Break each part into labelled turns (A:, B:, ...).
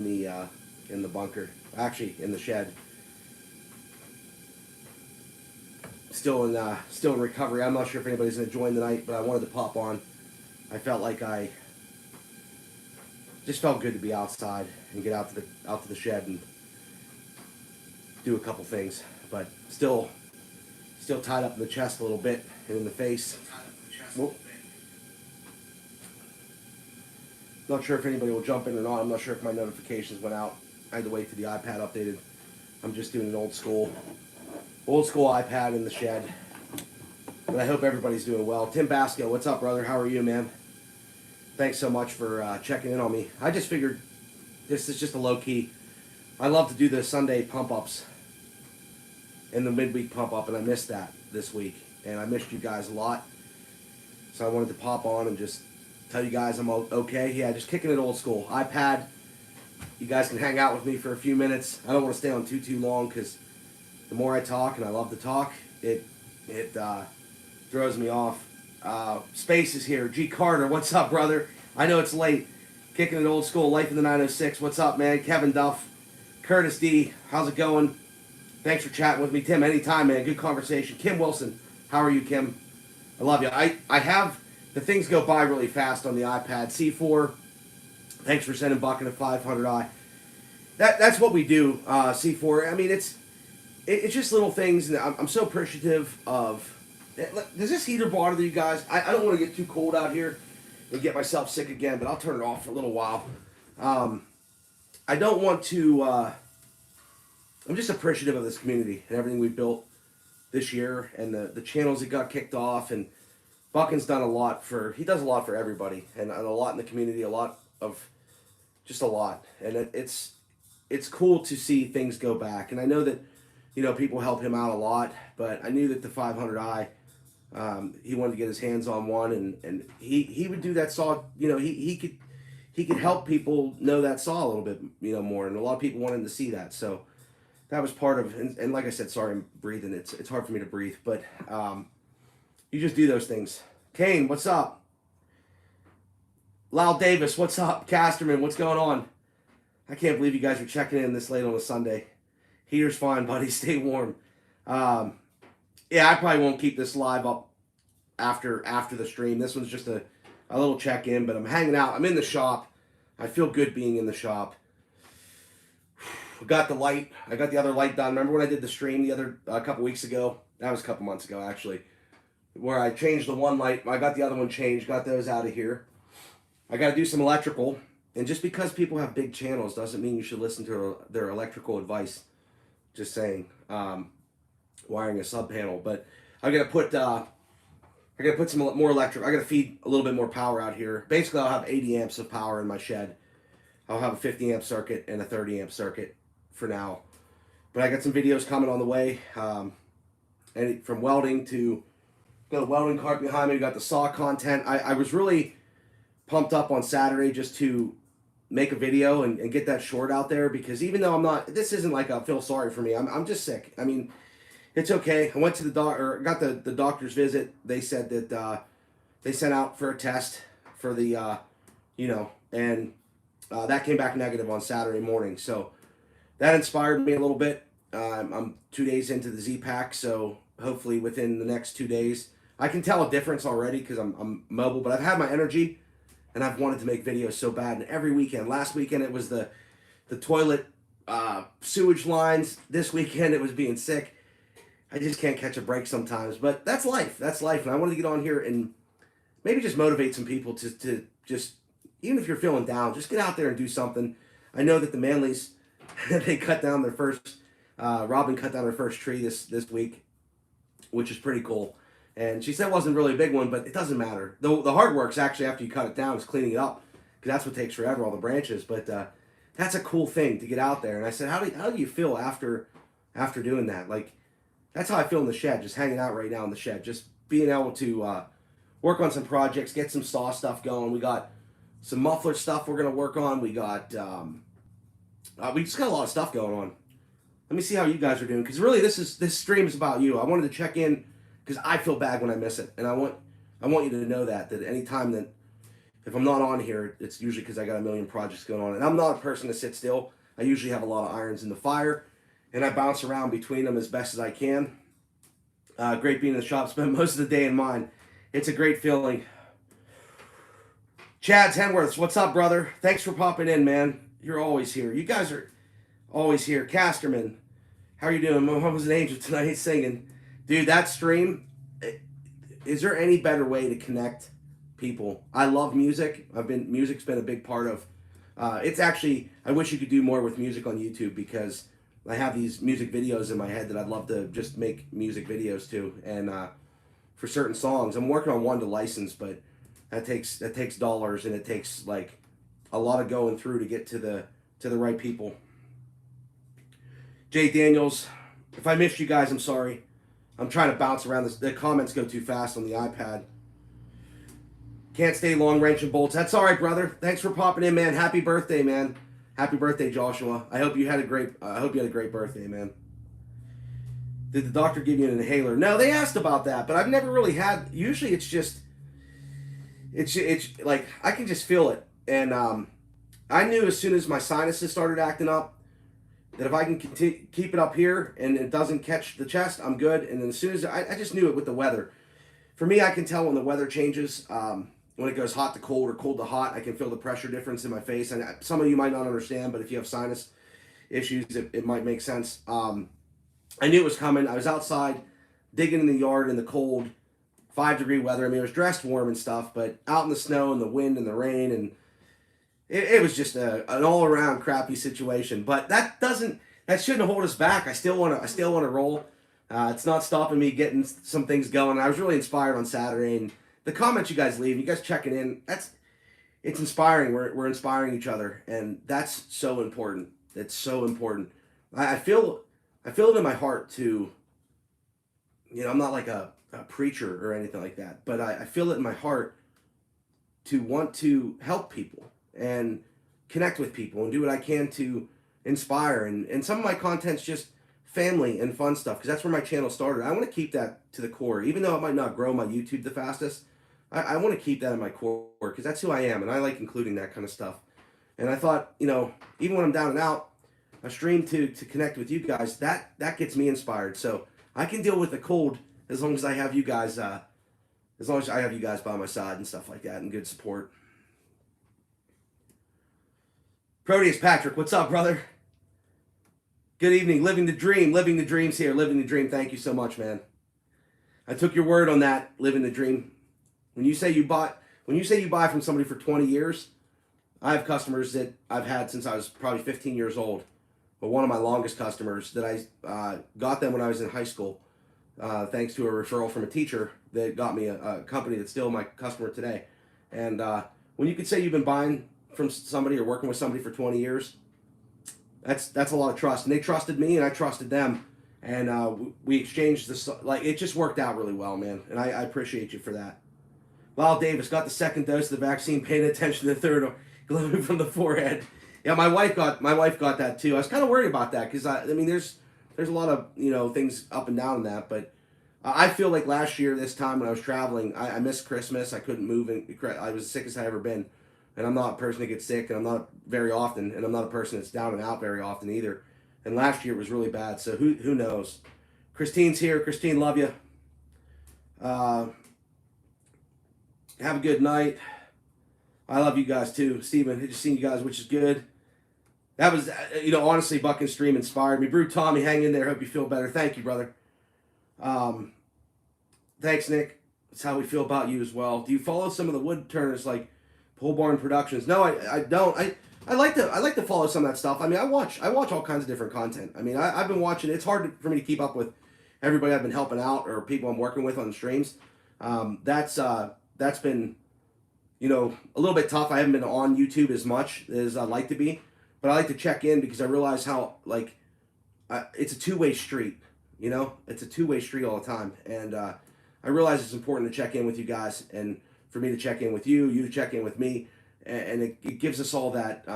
A: in the bunker, actually in the shed. Still in recovery. I'm not sure if anybody's gonna join tonight, but I wanted to pop on. I felt like I just felt good to be outside and get out to the shed and do a couple things, but still tied up in the chest a little bit and in the face. Well, not sure if anybody will jump in or not. I'm not sure if my notifications went out. I had to wait till the iPad updated. I'm just doing an old school iPad in the shed. But I hope everybody's doing well. Tim Basco, what's up, brother? How are you, man? Thanks so much for checking in on me. I just figured this is just a low-key. I love to do the Sunday pump-ups and the midweek pump-up, and I missed that this week. And I missed you guys a lot. So I wanted to pop on and just tell you guys I'm okay. Yeah, just kicking it old school. iPad. You guys can hang out with me for a few minutes. I don't want to stay on too long because the more I talk, and I love to talk, it throws me off. Space is here. G. Carter, what's up, brother? I know it's late. Kicking it old school. Life in the 906. What's up, man? Kevin Duff. Curtis D. How's it going? Thanks for chatting with me. Tim, anytime, man. Good conversation. Kim Wilson. How are you, Kim? I love you. I have... The things go by really fast on the iPad. C4, thanks for sending Buck a 500i. That's what we do, C4. I mean, it's just little things, and I'm so appreciative of... Does this heater bother you guys? I don't want to get too cold out here and get myself sick again, but I'll turn it off for a little while. I don't want to... I'm just appreciative of this community and everything we've built this year and the channels that got kicked off, and Buckin's done a lot he does a lot for everybody, and a lot in the community, just a lot. And it's cool to see things go back. And I know that, people help him out a lot, but I knew that the 500i, he wanted to get his hands on one, and he would do that saw, he could help people know that saw a little bit, more. And a lot of people wanted to see that. So that was part of, and like I said, sorry, I'm breathing. It's hard for me to breathe, but, you just do those things. Kane, what's up? Lyle Davis, what's up? Casterman, what's going on? I can't believe you guys are checking in this late on a Sunday. Heater's fine, buddy. Stay warm. Yeah, I probably won't keep this live up after the stream. This one's just a little check-in, but I'm hanging out. I'm in the shop. I feel good being in the shop. I got the light. I got the other light done. Remember when I did the stream a couple weeks ago? That was a couple months ago, actually, where I changed the one light. I got the other one changed, got those out of here. I got to do some electrical. And just because people have big channels doesn't mean you should listen to their electrical advice. Just saying. Wiring a sub panel. But I got to put some more electric. I got to feed a little bit more power out here. Basically, I'll have 80 amps of power in my shed. I'll have a 50 amp circuit and a 30 amp circuit for now. But I got some videos coming on the way. And from welding to... Got a welding cart behind me. We got the saw content. I was really pumped up on Saturday just to make a video and get that short out there, because even though I'm not, this isn't like a feel sorry for me. I'm just sick. I mean, it's okay. I went to the doctor, got the doctor's visit. They said that they sent out for a test for the, and that came back negative on Saturday morning. So that inspired me a little bit. I'm 2 days into the Z-Pack, so hopefully within the next 2 days, I can tell a difference already because I'm mobile, but I've had my energy, and I've wanted to make videos so bad. And every weekend, last weekend it was the toilet sewage lines. This weekend it was being sick. I just can't catch a break sometimes, but that's life. That's life, and I wanted to get on here and maybe just motivate some people to just, even if you're feeling down, just get out there and do something. I know that the Manleys, they cut down their first, Robin cut down her first tree this week, which is pretty cool. And she said it wasn't really a big one, but it doesn't matter. The hard work's actually after you cut it down is cleaning it up, because that's what takes forever, all the branches. But that's a cool thing to get out there. And I said, how do you feel after doing that? Like, that's how I feel in the shed, just hanging out right now in the shed, just being able to work on some projects, get some saw stuff going. We got some muffler stuff we're gonna work on. We got we just got a lot of stuff going on. Let me see how you guys are doing, because really this stream is about you. I wanted to check in because I feel bad when I miss it, and I want you to know that any time that if I'm not on here, it's usually because I got a million projects going on. And I'm not a person to sit still. I usually have a lot of irons in the fire, and I bounce around between them as best as I can. Great being in the shop, spend most of the day in mine. It's a great feeling. Chad Henworths, what's up, brother? Thanks for popping in, man. You're always here. You guys are always here. Casterman, how are you doing? Mom was an angel tonight singing. Dude, that stream, is there any better way to connect people? I love music. Music's been a big part of, it's actually, I wish you could do more with music on YouTube, because I have these music videos in my head that I'd love to just make music videos to. And for certain songs, I'm working on one to license, but that takes dollars, and it takes like a lot of going through to get to the right people. Jay Daniels, if I missed you guys, I'm sorry. I'm trying to bounce around this. The comments go too fast on the iPad. Can't stay long, wrenching bolts. That's all right, brother. Thanks for popping in, man. Happy birthday, man. Happy birthday, Joshua. I hope you had a great birthday, man. Did the doctor give you an inhaler? No, they asked about that, but I've never really had. Usually, it's like I can just feel it, and I knew as soon as my sinuses started acting up that if I can keep it up here and it doesn't catch the chest, I'm good. And then as soon as I just knew it with the weather. For me, I can tell when the weather changes. When it goes hot to cold or cold to hot, I can feel the pressure difference in my face. And some of you might not understand, but if you have sinus issues, it might make sense. I knew it was coming. I was outside digging in the yard in the cold, 5-degree weather. I mean, it was dressed warm and stuff, but out in the snow and the wind and the rain, and it was just an all-around crappy situation. But that shouldn't hold us back. I still want to roll. It's not stopping me getting some things going. I was really inspired on Saturday, and the comments you guys leave, you guys checking in, it's inspiring. We're inspiring each other, and that's so important. It's so important. I feel it in my heart to, I'm not like a preacher or anything like that, but I feel it in my heart to want to help people and connect with people and do what I can to inspire. And some of my content's just family and fun stuff, because that's where my channel started. I want to keep that to the core, even though it might not grow my YouTube the fastest. I want to keep that in my core, because that's who I am, and I like including that kind of stuff. And I thought, even when I'm down and out, a stream to connect with you guys, that gets me inspired. So I can deal with the cold as long as I have you guys, by my side and stuff like that, and good support. Proteus Patrick, what's up, brother? Good evening. Living the dreams here. Living the dream. Thank you so much, man. I took your word on that. Living the dream. When you say you buy from somebody for 20 years, I have customers that I've had since I was probably 15 years old. But one of my longest customers that I got them when I was in high school, thanks to a referral from a teacher that got me a company that's still my customer today. And when you could say you've been buying from somebody or working with somebody for 20 years, that's a lot of trust. And they trusted me, and I trusted them. And we exchanged this. Like, it just worked out really well, man. And I appreciate you for that. Lyle Davis got the second dose of the vaccine, paying attention to the third, glowing from the forehead. Yeah, my wife got that too. I was kind of worried about that, because I mean, there's a lot of things up and down in that, but I feel like last year this time when I was traveling, I missed Christmas. I couldn't move, and I was the sickest I ever been. And I'm not a person that gets sick, and I'm not very often, and I'm not a person that's down and out very often either. And last year it was really bad, so who knows? Christine's here. Christine, love you. Have a good night. I love you guys too. Steven, I just seen you guys, which is good. That was, honestly, Buck and Stream inspired me. Brew Tommy, hang in there. Hope you feel better. Thank you, brother. Thanks, Nick. That's how we feel about you as well. Do you follow some of the wood turners like Pole Barn Productions? No, I don't. I like to follow some of that stuff. I mean, I watch all kinds of different content. I mean, I've been watching. It's hard for me to keep up with everybody I've been helping out or people I'm working with on the streams. That's been, a little bit tough. I haven't been on YouTube as much as I'd like to be, but I like to check in because I realize how, it's a two-way street, It's a two-way street all the time, and I realize it's important to check in with you guys, and for me to check in with you to check in with me, and it gives us all that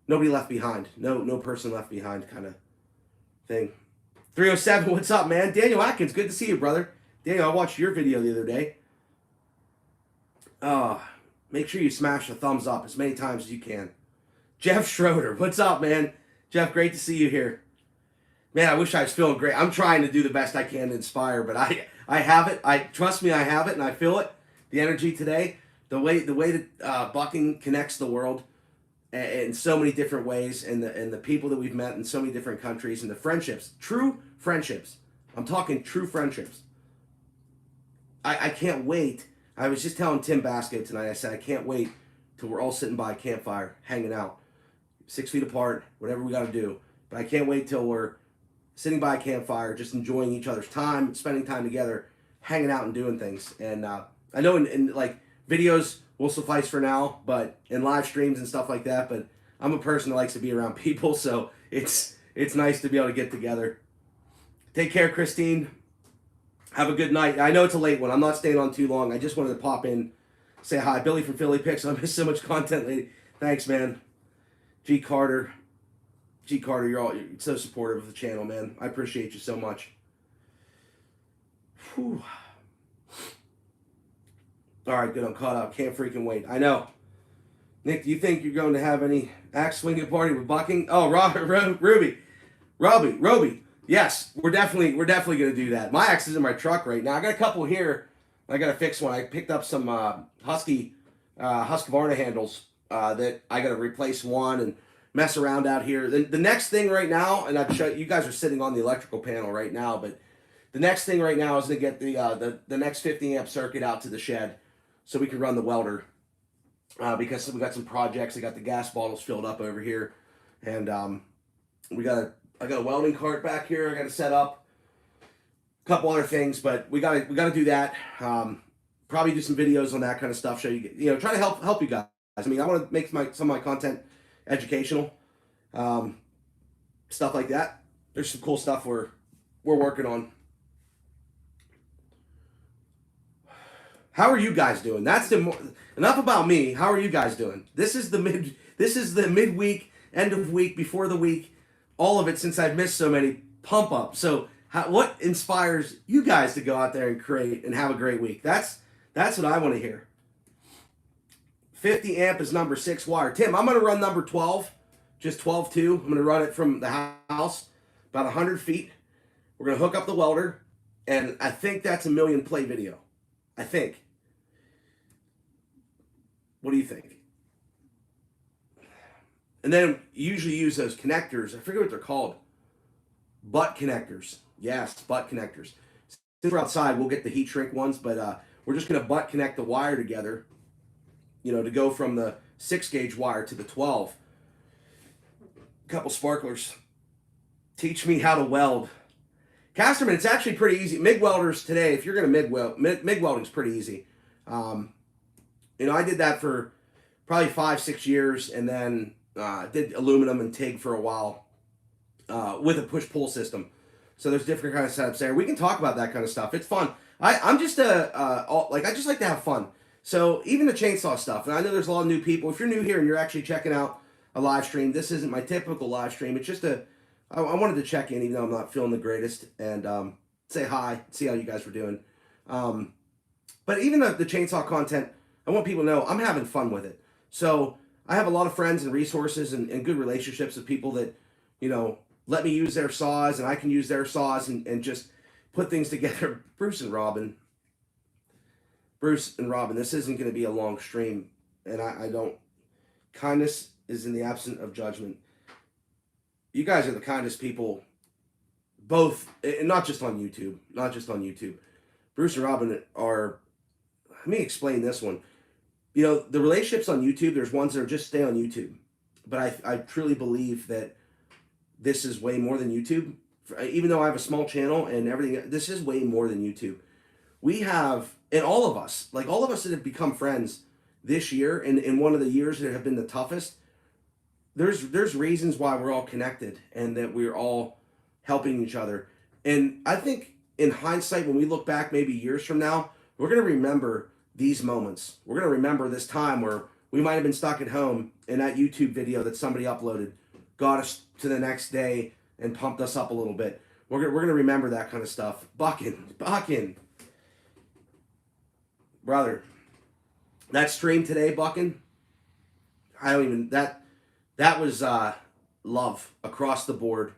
A: nobody left behind, no person left behind kind of thing. 307, what's up, man? Daniel Atkins, good to see you, brother. Daniel, I watched your video the other day. make sure you smash the thumbs up as many times as you can. Jeff Schroeder, what's up, man? Jeff, great to see you here. Man, I wish I was feeling great. I'm trying to do the best I can to inspire, but I have it. Trust me, I have it, and I feel it. The energy today, the way that bucking connects the world in so many different ways, and the people that we've met in so many different countries, and the friendships, true friendships. I'm talking true friendships. I can't wait. I was just telling Tim Basco tonight, I said, I can't wait till we're all sitting by a campfire, hanging out, 6 feet apart, whatever we got to do. But I can't wait till we're sitting by a campfire, just enjoying each other's time, spending time together, hanging out and doing things. And I know in like videos will suffice for now, but in live streams and stuff like that. But I'm a person that likes to be around people, so it's nice to be able to get together. Take care, Christine. Have a good night. I know it's a late one. I'm not staying on too long. I just wanted to pop in, say hi. Billy from Philly Pixel. I missed so much content lately. Thanks, man. G. Carter, you're so supportive of the channel, man. I appreciate you so much. Whew. All right, good. I'm caught up. Can't freaking wait. I know. Nick, do you think you're going to have any axe swinging party with bucking? Oh, Roby. Yes, we're definitely going to do that. My axe is in my truck right now. I got a couple here. I got to fix one. I picked up some Husqvarna handles that I got to replace one and mess around out here. The next thing right now, and I've showed you guys are sitting on the electrical panel right now, but the next thing right now is to get the next 50 amp circuit out to the shed so we can run the welder because we got some projects. I got the gas bottles filled up over here, and I got a welding cart back here. I got to set up a couple other things, but we got to do that. Probably do some videos on that kind of stuff. Show you, try to help you guys. I mean, I want to make some of my content educational, stuff like that. There's some cool stuff we're working on. How are you guys doing? Enough about me. How are you guys doing? This is the midweek, end of week, before the week, all of it since I've missed so many pump up. So what inspires you guys to go out there and create and have a great week? That's what I want to hear. 50 amp is number 6 wire. Tim, I'm going to run number 12, just 12-2. I'm going to run it from the house about 100 feet. We're going to hook up the welder, and I think that's a million play video. I think. What do you think? And then usually use those connectors. I forget what they're called. Butt connectors. Yes, butt connectors. Since we're outside, we'll get the heat shrink ones, but we're just going to butt connect the wire together, to go from the 6-gauge wire to the 12. A couple sparklers. Teach me how to weld. Casterman, it's actually pretty easy. MIG welders today, if you're going to MIG welding's pretty easy. I did that for probably 5-6 years, and then did aluminum and TIG for a while with a push-pull system. So there's different kind of setups there. We can talk about that kind of stuff. It's fun. I just like to have fun. So even the chainsaw stuff, and I know there's a lot of new people. If you're new here and you're actually checking out a live stream, this isn't my typical live stream. It's just I wanted to check in, even though I'm not feeling the greatest, and say hi, see how you guys were doing. But even the chainsaw content, I want people to know I'm having fun with it. So I have a lot of friends and resources and good relationships with people that, let me use their saws, and I can use their saws and just put things together. Bruce and Robin, this isn't going to be a long stream, and I don't. Kindness is in the absence of judgment. You guys are the kindest people, both, and not just on YouTube. Bruce and Robin are, let me explain this one. The relationships on YouTube, there's ones that are just stay on YouTube. But I truly believe that this is way more than YouTube. Even though I have a small channel and everything, this is way more than YouTube. We have, and all of us that have become friends this year, and in one of the years that have been the toughest, there's reasons why we're all connected and that we're all helping each other. And I think in hindsight, when we look back maybe years from now, we're going to remember these moments. We're going to remember this time where we might have been stuck at home and that YouTube video that somebody uploaded got us to the next day and pumped us up a little bit. We're going to remember that kind of stuff. Bucking. Brother, that stream today, Buckin, I don't even, that was love across the board.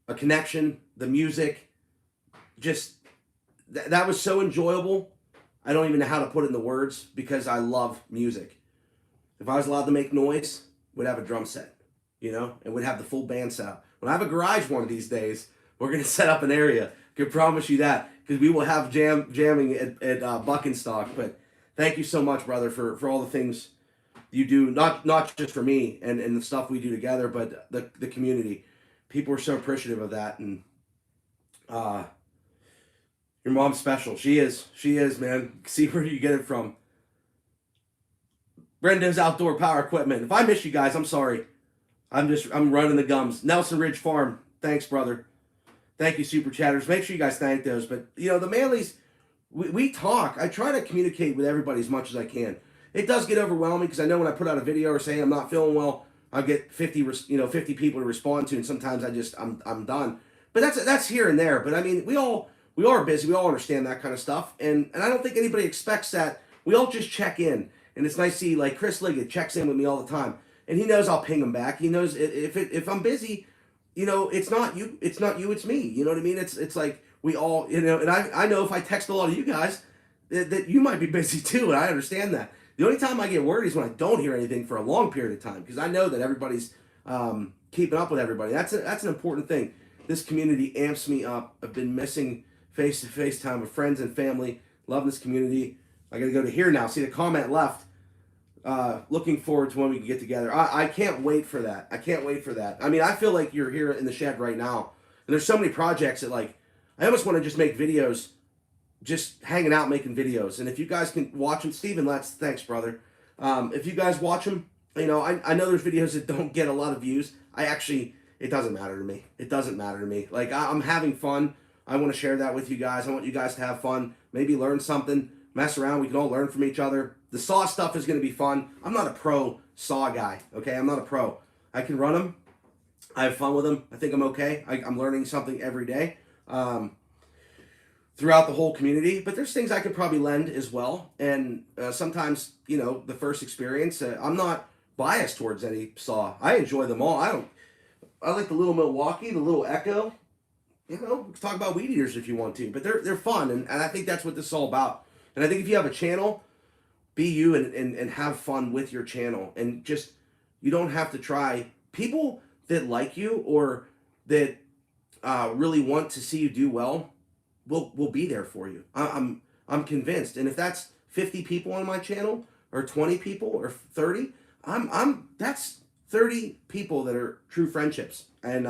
A: A connection, the music, just, that was so enjoyable. I don't even know how to put it in the words because I love music. If I was allowed to make noise, we'd have a drum set, you know, and we'd have the full band set up. When I have a garage one of these days, we're going to set up an area. I can promise you that, because we will have jamming at Buckenstock. But thank you so much, brother, for all the things you do, not just for me and the stuff we do together, but the community. People are so appreciative of that. And your mom's special. She is, man. See where you get it from. Brenda's Outdoor Power Equipment. If I miss you guys, I'm sorry. I'm running the gums. Nelson Ridge Farm. Thanks, brother. Thank you, Super Chatters. Make sure you guys thank those. But, you know, the Manleys, we talk. I try to communicate with everybody as much as I can. It does get overwhelming because I know when I put out a video or say I'm not feeling well, I'll get 50 people to respond to, and sometimes I'm done. But that's here and there. But I mean, we are busy. We all understand that kind of stuff, and I don't think anybody expects that. We all just check in, and it's nice to see, like, Chris Liggett checks in with me all the time, and he knows I'll ping him back. He knows if I'm busy, you know, it's not you, it's me. You know what I mean? It's like we all, you know, and I know if I text a lot of you guys that you might be busy too, and I understand that. The only time I get worried is when I don't hear anything for a long period of time, because I know that everybody's keeping up with everybody. That's an important thing. This community amps me up. I've been missing face-to-face time with friends and family. Love this community. I got to go to here now. See the comment left. Looking forward to when we can get together. I can't wait for that. I can't wait for that. I mean, I feel like you're here in the shed right now. And there's so many projects that, like, I almost want to just make videos, just hanging out making videos. And if you guys can watch them, Steven Letts, thanks, brother. If you guys watch them, you know, I know there's videos that don't get a lot of views. It doesn't matter to me. It doesn't matter to me. Like, I'm having fun. I want to share that with you guys. I want you guys to have fun, maybe learn something, mess around. We can all learn from each other. The saw stuff is going to be fun. I'm not a pro saw guy, okay? I'm not a pro. I can run them. I have fun with them. I think I'm okay. I'm learning something every day throughout the whole community. But there's things I could probably lend as well. And sometimes, you know, the first experience, I'm not biased towards any saw. I enjoy them all. I like the little Milwaukee, the little Echo. You know, we can talk about weed eaters if you want to, but they're fun, and I think that's what this is all about. And I think if you have a channel, be you and have fun with your channel, and just, you don't have to try. People that like you or that really want to see you do well will be there for you. I'm convinced, and if that's 50 people on my channel or 20 people or 30, that's 30 people that are true friendships, and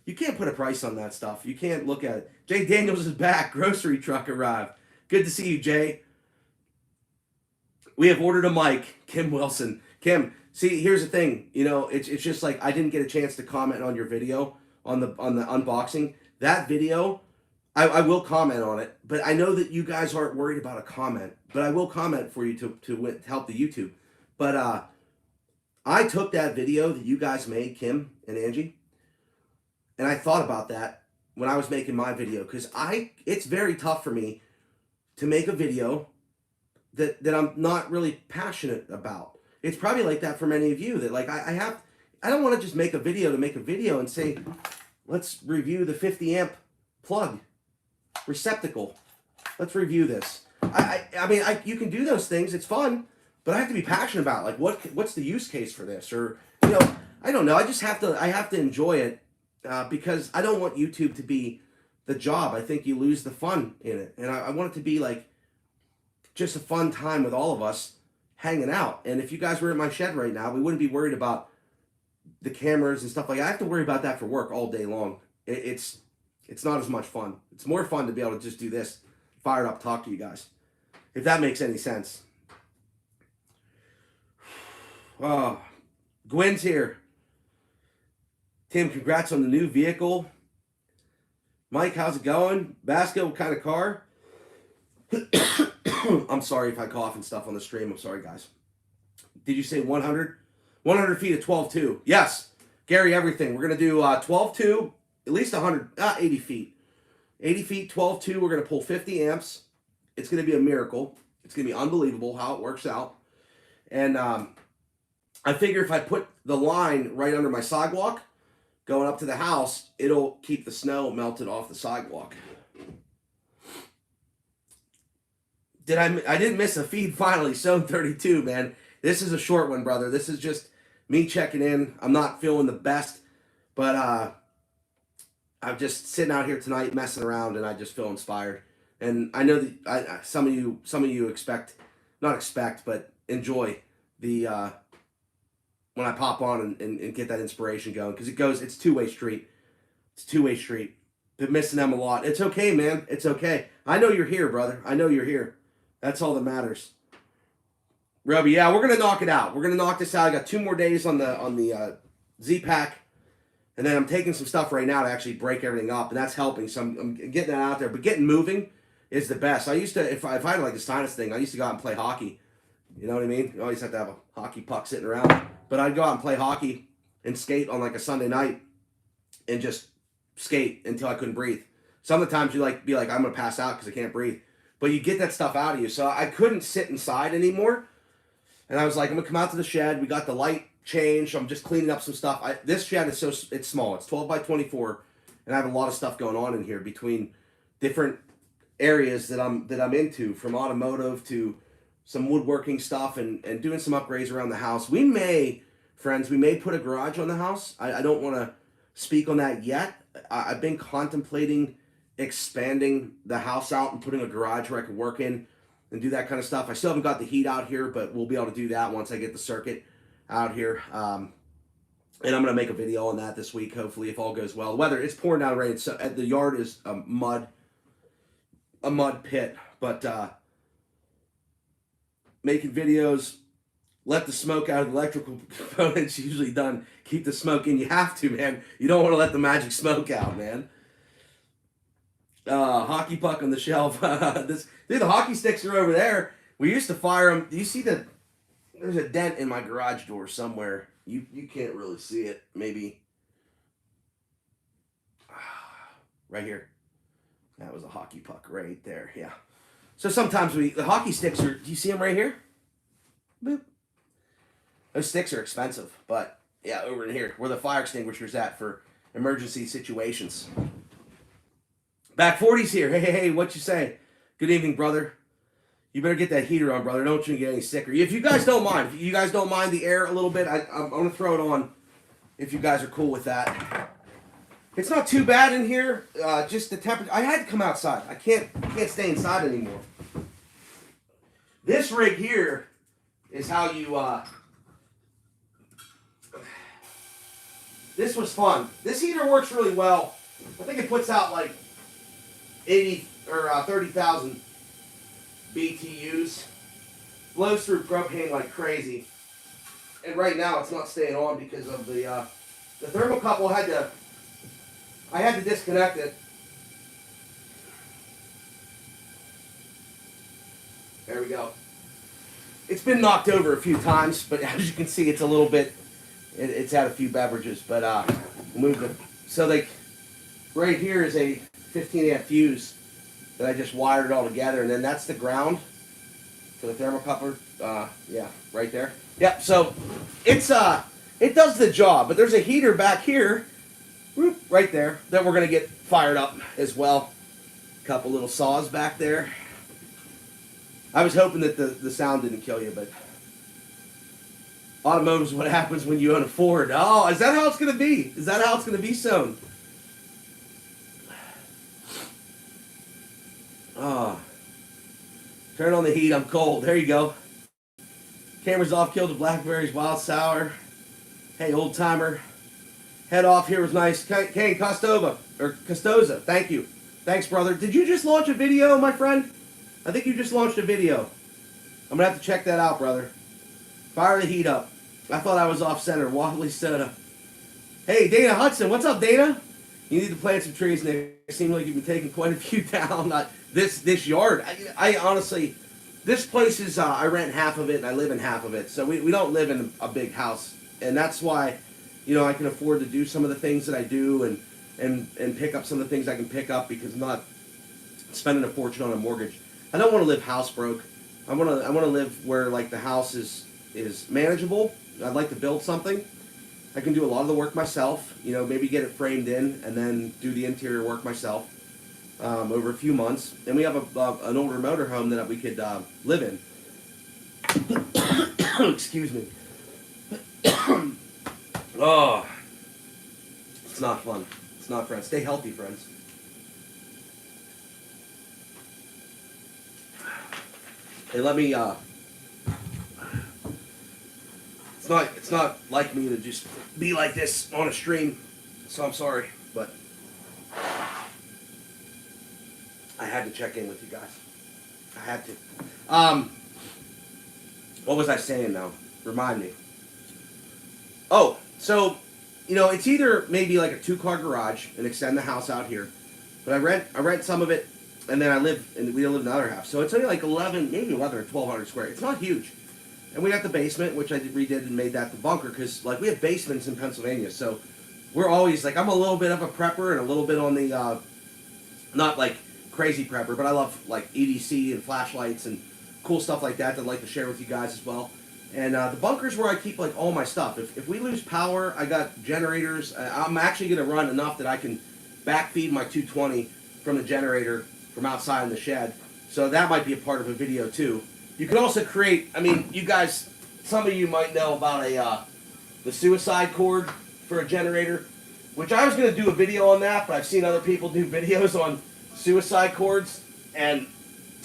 A: you can't put a price on that stuff. You can't look at it. Jay Daniels is back. Grocery truck arrived. Good to see you, Jay. We have ordered a mic. Kim Wilson. Kim, see, here's the thing. You know, it's just like I didn't get a chance to comment on your video on the unboxing. That video, I will comment on it, but I know that you guys aren't worried about a comment. But I will comment for you to help the YouTube. But I took that video that you guys made, Kim and Angie, and I thought about that when I was making my video, because it's very tough for me to make a video that I'm not really passionate about. It's probably like that for many of you, that like I don't want to just make a video to make a video and say, let's review the 50 amp plug receptacle. Let's review this. I mean, you can do those things. It's fun, but I have to be passionate about, like, what's the use case for this? Or, you know, I don't know. I have to enjoy it because I don't want YouTube to be the job. I think you lose the fun in it. And I want it to be like just a fun time with all of us hanging out. And if you guys were in my shed right now, we wouldn't be worried about the cameras and stuff like that. I have to worry about that for work all day long. It's not as much fun. It's more fun to be able to just do this, fire up, talk to you guys, if that makes any sense. Oh, Gwen's here. Tim, congrats on the new vehicle. Mike, how's it going? Basco, what kind of car? I'm sorry if I cough and stuff on the stream. I'm sorry, guys. Did you say 100? 100 feet at 12.2. Yes. Gary, everything. We're going to do 12.2, at least 80 feet. 80 feet, 12.2. We're going to pull 50 amps. It's going to be a miracle. It's going to be unbelievable how it works out. And I figure if I put the line right under my sidewalk going up to the house, it'll keep the snow melted off the sidewalk. I didn't miss a feed finally. Zone 32, man. This is a short one, brother. This is just me checking in. I'm not feeling the best, but I'm just sitting out here tonight messing around, and I just feel inspired. And I know that some of you not expect, but enjoy the when I pop on and get that inspiration going, because it's two-way street. It's a two-way street. Been missing them a lot. It's okay, man. It's okay. I know you're here, brother. I know you're here. That's all that matters. Roby, yeah, we're gonna knock it out. We're gonna knock this out. I got 2 more days on the Z-Pack, and then I'm taking some stuff right now to actually break everything up, and that's helping. So I'm getting that out there. But getting moving is the best. I used to, if I had like a sinus thing, I used to go out and play hockey. You know what I mean? You always have to have a hockey puck sitting around. But I'd go out and play hockey and skate on like a Sunday night and just skate until I couldn't breathe. Some of the times you be like, I'm gonna pass out because I can't breathe. But you get that stuff out of you. So I couldn't sit inside anymore. And I was like, I'm gonna come out to the shed. We got the light changed. I'm just cleaning up some stuff. This shed is it's small. It's 12 by 24, and I have a lot of stuff going on in here between different areas that I'm into, from automotive to some woodworking stuff and doing some upgrades around the house. We may put a garage on the house. I don't want to speak on that yet. I've been contemplating expanding the house out and putting a garage where I can work in and do that kind of stuff. I still haven't got the heat out here, but we'll be able to do that once I get the circuit out here. And I'm going to make a video on that this week, hopefully, if all goes well. The weather, it's pouring down rain, so the yard is a mud pit. But making videos, let the smoke out of the electrical components usually done. Keep the smoke in. You have to, man. You don't want to let the magic smoke out, man. Hockey puck on the shelf. The hockey sticks are over there. We used to fire them. Do you see there's a dent in my garage door somewhere. You can't really see it. Maybe right here. That was a hockey puck right there. Yeah. So sometimes the hockey sticks are. Do you see them right here? Boop. Those sticks are expensive, but yeah, over in here where the fire extinguisher's at for emergency situations. Back 40's here. Hey, what you say? Good evening, brother. You better get that heater on, brother. Don't you get any sicker. If you guys don't mind, the air a little bit, I'm going to throw it on if you guys are cool with that. It's not too bad in here. Just the temperature. I had to come outside. I can't stay inside anymore. This rig here is how you... This was fun. This heater works really well. I think it puts out like 80 or 30,000 BTUs. Blows through propane like crazy. And right now it's not staying on because of the thermocouple I had to disconnect it. There we go. It's been knocked over a few times, but as you can see, it's a little bit, it's had a few beverages, but moved it. So right here is a 15 amp fuse that I just wired it all together, and then that's the ground for the thermocoupler. Yeah, right there. Yep. So it does the job, but there's a heater back here, right there, that we're gonna get fired up as well. A couple little saws back there. I was hoping that the sound didn't kill you, but automotive is what happens when you own a Ford. Oh, is that how it's gonna be? Is that how it's gonna be sown? Oh. Turn on the heat, I'm cold. There you go. Camera's off, killed the blackberries, wild sour. Hey, old timer. Head off here was nice. Kane Costoza, thank you. Thanks, brother. Did you just launch a video, my friend? I think you just launched a video. I'm gonna have to check that out, brother. Fire the heat up. I thought I was off center. Wobbly soda. Hey, Dana Hudson, what's up, Dana? You need to plant some trees, Nick. It seems like you've been taking quite a few down. This yard, I honestly, this place is, I rent half of it and I live in half of it. So we don't live in a big house. And that's why, you know, I can afford to do some of the things that I do and pick up some of the things I can pick up because I'm not spending a fortune on a mortgage. I don't want to live house broke. I wanna live where like the house is manageable. I'd like to build something. I can do a lot of the work myself. You know, maybe get it framed in and then do the interior work myself over a few months. And we have an older motorhome that we could live in. Excuse me. Oh, it's not fun. It's not fun. Stay healthy, friends. Hey, let me. It's not like me to just be like this on a stream, so I'm sorry, but I had to check in with you guys. I had to. What was I saying now? Remind me. Oh, so, you know, it's either maybe like a 2-car garage and extend the house out here, but I rent some of it, and then we live in the other half. So it's only like 11 or 1,200 square. It's not huge. And we got the basement, which I redid and made that the bunker, because like we have basements in Pennsylvania, so we're always like, I'm a little bit of a prepper and a little bit on the not like crazy prepper, but I love like EDC and flashlights and cool stuff like that I'd like to share with you guys as well. And the bunker's where I keep like all my stuff. If we lose power, I got generators. I'm actually going to run enough that I can backfeed my 220 from the generator from outside in the shed. So that might be a part of a video too. You can also create, I mean, you guys, some of you might know about the suicide cord for a generator, which I was going to do a video on that, but I've seen other people do videos on suicide cords. And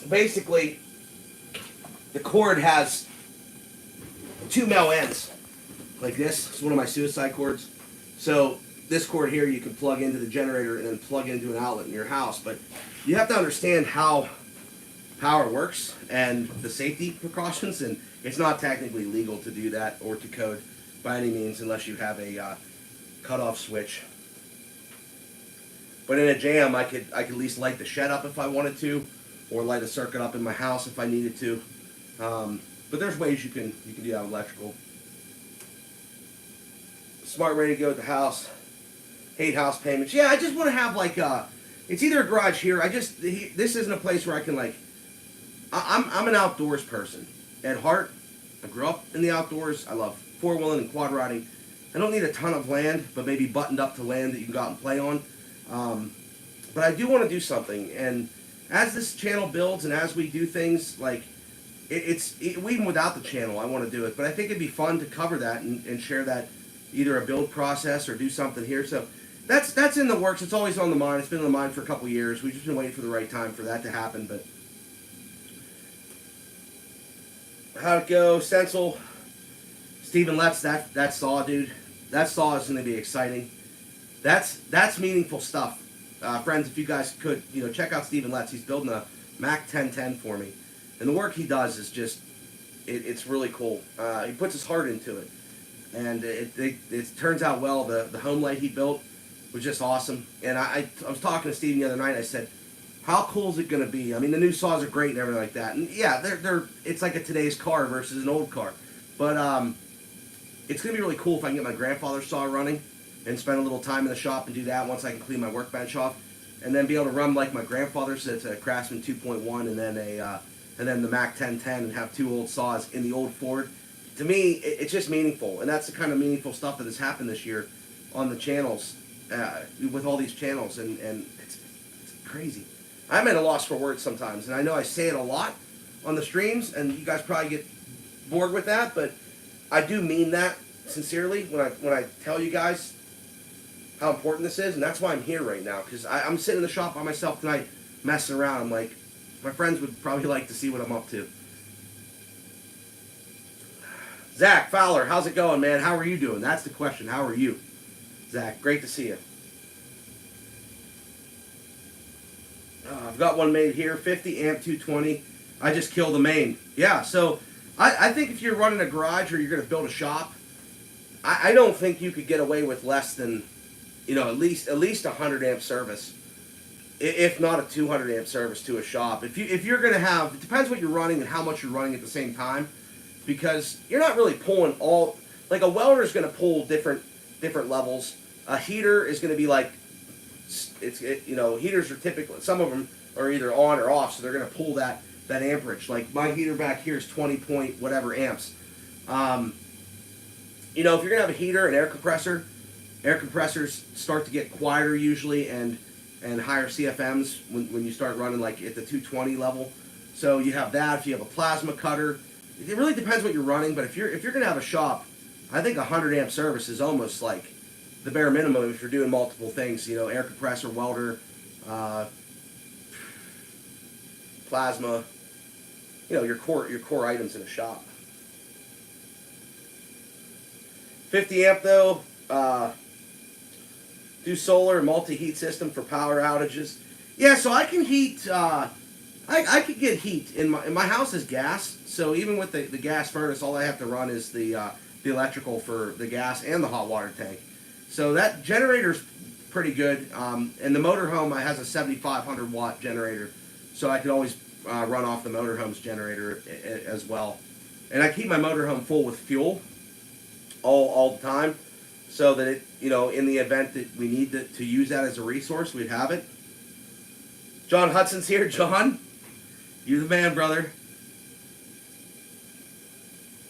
A: basically, the cord has 2 male ends, like this. It's one of my suicide cords. So this cord here you can plug into the generator and then plug into an outlet in your house. But you have to understand how power works and the safety precautions, and it's not technically legal to do that or to code by any means unless you have a cutoff switch. But in a jam, I could at least light the shed up if I wanted to, or light a circuit up in my house if I needed to. But there's ways you can do that with electrical. Smart, ready to go at the house. Hate house payments. Yeah, I just want to have like it's either a garage here. This isn't a place where I can like. I'm an outdoors person at heart. I grew up in the outdoors. I love four-wheeling and quad riding. I don't need a ton of land, but maybe buttoned up to land that you can go out and play on. But I do want to do something, and as this channel builds and as we do things, like even without the channel, I want to do it. But I think it'd be fun to cover that and share that, either a build process or do something here. So that's in the works. It's always on the mind. It's been on the mind for a couple years. We've just been waiting for the right time for that to happen. But how'd it go? Stencil. Stephen Letts, that saw, dude. That saw is going to be exciting. That's meaningful stuff. Friends, if you guys could, check out Stephen Letts. He's building a Mac 1010 for me. And the work he does is just, it's really cool. He puts his heart into it. And it turns out well. The home light he built was just awesome. And I was talking to Stephen the other night. I said, how cool is it going to be? I mean, the new saws are great and everything like that. And yeah, it's like a today's car versus an old car. But it's going to be really cool if I can get my grandfather's saw running and spend a little time in the shop and do that once I can clean my workbench off. And then be able to run like my grandfather's. So it's a Craftsman 2.1 and then the Mac 1010 and have two old saws in the old Ford. To me, it's just meaningful. And that's the kind of meaningful stuff that has happened this year on the channels, with all these channels. And it's crazy. I'm at a loss for words sometimes. And I know I say it a lot on the streams, and you guys probably get bored with that, but I do mean that sincerely when I tell you guys how important this is. And that's why I'm here right now, because I'm sitting in the shop by myself tonight messing around. I'm like, my friends would probably like to see what I'm up to. Zach Fowler, how's it going, man? How are you doing? That's the question. How are you? Zach, great to see you. I've got one made here, 50 amp 220. I just killed the main. Yeah, so I think if you're running a garage or you're going to build a shop, I don't think you could get away with less than, at least 100 amp service, if not a 200 amp service to a shop. If you're going to have, it depends what you're running and how much you're running at the same time, because you're not really pulling all, like a welder is going to pull different levels. A heater is going to be like, heaters are typically, some of them are either on or off, so they're going to pull that that amperage. Like my heater back here is 20 point whatever amps. You know, if you're gonna have a heater and air compressors start to get quieter usually and higher CFMs when you start running like at the 220 level. So you have that. If you have a plasma cutter, it really depends what you're running. But if you're gonna have a shop, I think 100 amp service is almost like the bare minimum if you're doing multiple things. You know, air compressor, welder, plasma. You know, your core items in a shop. 50 amp though. Do solar multi-heat system for power outages. Yeah, so I can heat. I could get heat in my house is gas. So even with the gas furnace, all I have to run is the electrical for the gas and the hot water tank. So that generator's pretty good. And the motorhome has a 7,500 watt generator, so I could always run off the motorhome's generator as well. And I keep my motorhome full with fuel all the time, so that it, you know, in the event that we need to use that as a resource, we'd have it. John Hudson's here. John, you're the man, brother.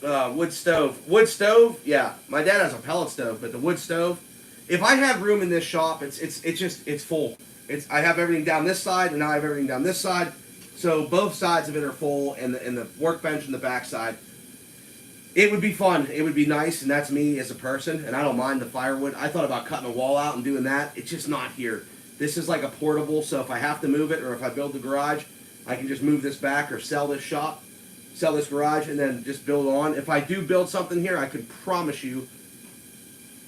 A: Wood stove. Yeah, my dad has a pellet stove, but the wood stove. If I had room in this shop, it's full. I have everything down this side, and now I have everything down this side. So both sides of it are full, and the workbench and the back side. It would be fun. It would be nice, and that's me as a person, and I don't mind the firewood. I thought about cutting a wall out and doing that. It's just not here. This is like a portable, so if I have to move it, or if I build the garage, I can just move this back or sell this shop, sell this garage, and then just build on. If I do build something here, I could promise you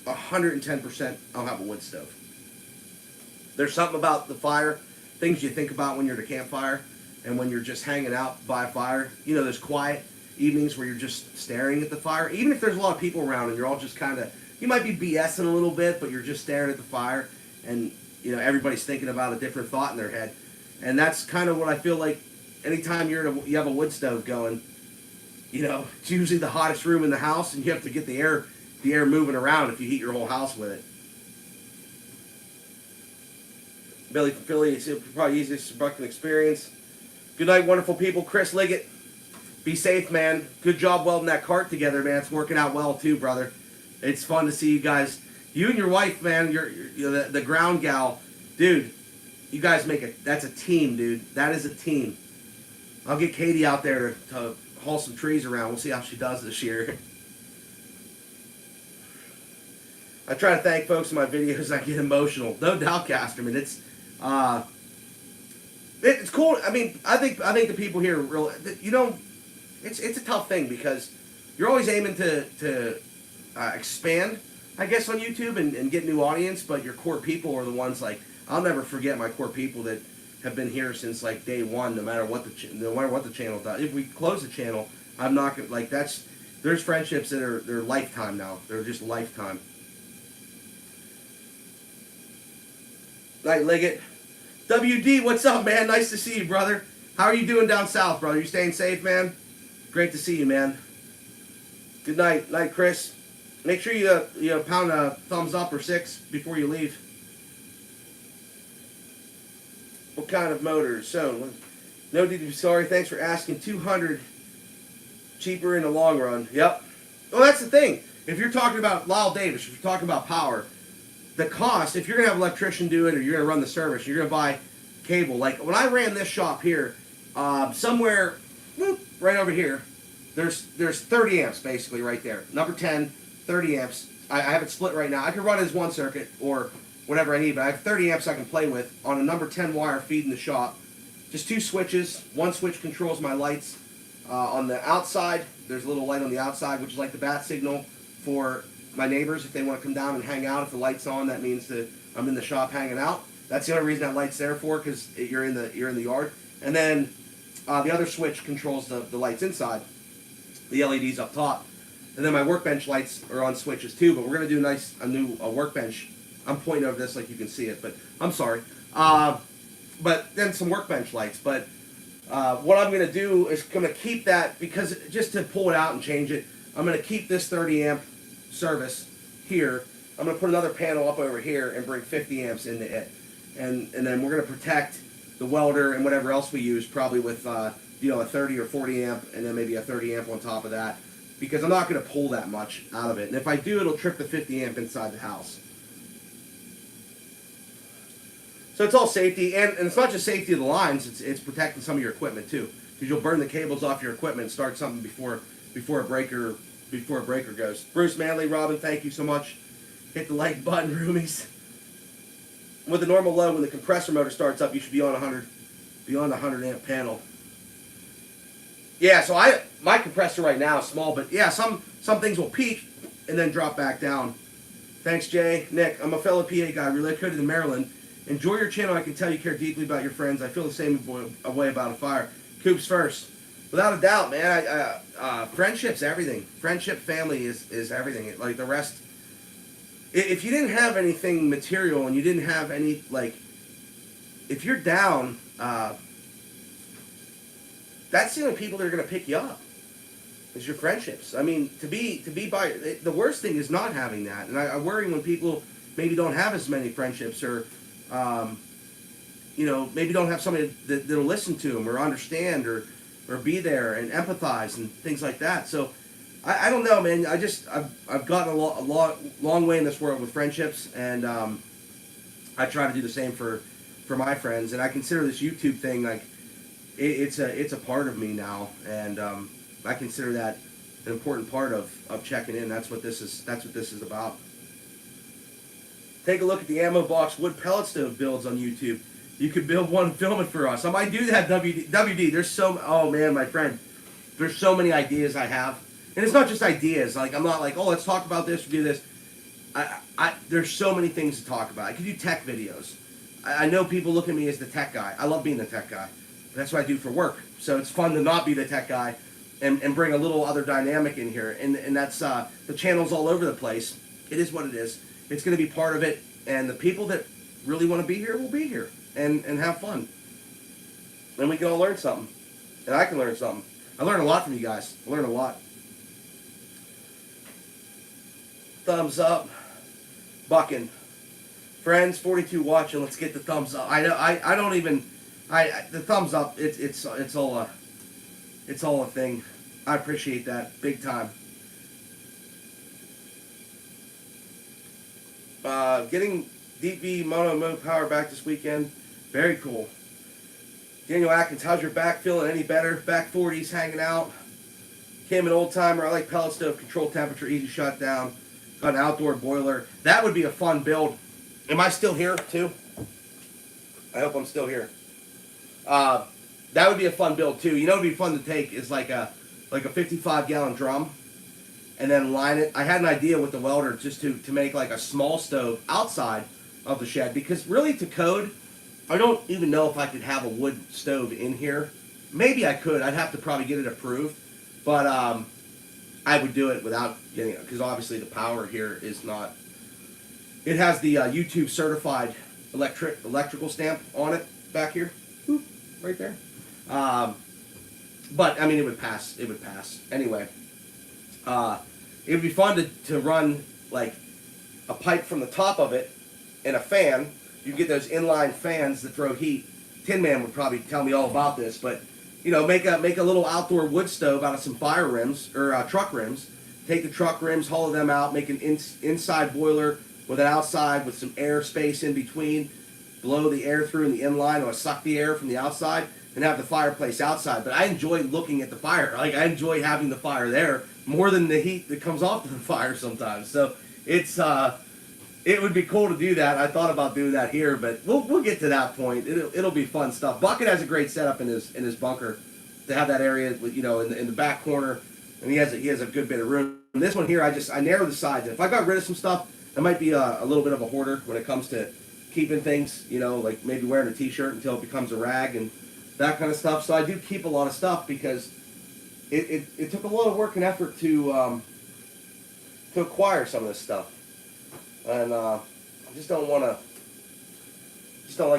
A: 110% I'll have a wood stove. There's something about the fire, things you think about when you're at a campfire, and when you're just hanging out by a fire. You know, there's quiet evenings where you're just staring at the fire. Even if there's a lot of people around and you're all just kind of, you might be BSing a little bit, but you're just staring at the fire, and you know everybody's thinking about a different thought in their head. And that's kind of what I feel like anytime you have a wood stove going. You know, it's usually the hottest room in the house, and you have to get the air moving around if you heat your whole house with it. Billy from Philly, it's probably easiest Bucking experience. Good night, wonderful people. Chris Liggett, be safe, man. Good job welding that cart together, man. It's working out well too, brother. It's fun to see you guys. You and your wife, man. You're the ground gal, dude. You guys make it. That's a team, dude. That is a team. I'll get Katie out there to haul some trees around. We'll see how she does this year. I try to thank folks in my videos. I get emotional. No doubt, Casterman. It's cool. I mean, I think the people here real. You know, it's a tough thing because you're always aiming to expand, I guess, on YouTube and get new audience. But your core people are the ones like I'll never forget my core people that have been here since like day one. No matter what the channel does. If we close the channel, I'm not gonna like that's. There's friendships that they're lifetime now. They're just lifetime. Night Liggett. WD, what's up, man? Nice to see you, brother. How are you doing down south, brother? You staying safe, man? Great to see you, man. Good night. Night, Chris. Make sure you pound a thumbs up or 6 before you leave. What kind of motor? So, no need to be sorry. Thanks for asking. 200 cheaper in the long run. Yep. Well, that's the thing. If you're talking about Lyle Davis, if you're talking about power, the cost, if you're going to have an electrician do it or you're going to run the service, you're going to buy cable. Like when I ran this shop here, somewhere right over here, there's 30 amps basically right there. Number 10, 30 amps. I have it split right now. I can run it as one circuit or whatever I need, but I have 30 amps I can play with on a number 10 wire feed in the shop. Just 2 switches. One switch controls my lights. On the outside, there's a little light on the outside, which is like the bat signal for my neighbors if they want to come down and hang out. If the light's on, that means that I'm in the shop hanging out. That's the only reason that light's there for, because you're in the yard. And then the other switch controls the lights inside, the LEDs up top. And then my workbench lights are on switches too. But we're gonna do a new workbench. I'm pointing over this like you can see it, but I'm sorry. But then some workbench lights. But what I'm gonna do is gonna keep that, because just to pull it out and change it, I'm gonna keep this 30 amp service here. I'm going to put another panel up over here and bring 50 amps into it. And then we're going to protect the welder and whatever else we use, probably with a 30 or 40 amp, and then maybe a 30 amp on top of that, because I'm not going to pull that much out of it. And if I do, it'll trip the 50 amp inside the house. So it's all safety, and it's not just safety of the lines, it's protecting some of your equipment too, because you'll burn the cables off your equipment and start something before a breaker goes. Bruce Manley, Robin, thank you so much. Hit the like button, roomies. With the normal load, when the compressor motor starts up, you should be on 100 amp panel. Yeah, so my compressor right now is small, but yeah, some things will peak and then drop back down. Thanks, Jay. Nick, I'm a fellow PA guy relocated to Maryland. Enjoy your channel. I can tell you care deeply about your friends. I feel the same way about a fire. Coops first. Without a doubt, man. Friendship's everything. Friendship, family is everything. Like the rest, if you didn't have anything material and you didn't have any, like, if you're down, that's the only people that are going to pick you up. Is your friendships. I mean, to be by, the worst thing is not having that. And I worry when people maybe don't have as many friendships, or maybe don't have somebody that'll listen to them or understand or be there and empathize and things like that. So I don't know, man. I've gotten a long way in this world with friendships, and I try to do the same for my friends. And I consider this YouTube thing like it's a part of me now, and I consider that an important part of checking in. That's what this is about. Take a look at the ammo box wood pellet stove builds on YouTube. You could build one, film it for us. I might do that, WD. There's oh man, my friend. There's so many ideas I have. And it's not just ideas. Like, I'm not like, oh, let's talk about this or do this. There's so many things to talk about. I could do tech videos. I know people look at me as the tech guy. I love being the tech guy. That's what I do for work. So it's fun to not be the tech guy and bring a little other dynamic in here. And that's, the channel's all over the place. It is what it is. It's going to be part of it. And the people that really want to be here will be here and have fun. And we can all learn something. And I can learn something. I learn a lot from you guys. I learn a lot. Thumbs up. Bucking. Friends, 42 watching. Let's get the thumbs up. I don't even... the thumbs up, it's all a thing. I appreciate that big time. Getting DV mono mode power back this weekend. Very cool. Daniel Atkins, how's your back feeling? Any better? Back 40s hanging out. Kim, an old timer. I like pellet stove, control temperature, easy shutdown. Got an outdoor boiler. That would be a fun build. Am I still here too? I hope I'm still here. That would be a fun build too. You know, it'd be fun to take is like a 55-gallon drum, and then line it. I had an idea with the welder just to make like a small stove outside of the shed, because really to code, I don't even know if I could have a wood stove in here. Maybe I could. I'd have to probably get it approved, but I would do it without getting it, because obviously the power here is not. It has the YouTube certified electrical stamp on it back here. Right there. But I mean, it would pass. It would pass. Anyway, it would be fun to run like a pipe from the top of it and a fan. You get those inline fans that throw heat. Tin Man would probably tell me all about this, but you know, make a little outdoor wood stove out of some fire rims or truck rims. Take the truck rims, hollow them out, make an inside boiler with an outside with some air space in between. Blow the air through in the inline, or suck the air from the outside, and have the fireplace outside. But I enjoy looking at the fire. Like, I enjoy having the fire there more than the heat that comes off the fire sometimes. So it would be cool to do that. I thought about doing that here, but we'll get to that point. It'll be fun stuff. Bucket has a great setup in his bunker to have that area, you know, in the back corner, and he has a good bit of room. And this one here, I narrow the sides. And if I got rid of some stuff, I might be a little bit of a hoarder when it comes to keeping things, you know, like maybe wearing a t-shirt until it becomes a rag and that kind of stuff. So I do keep a lot of stuff because it took a lot of work and effort to acquire some of this stuff. And I just don't like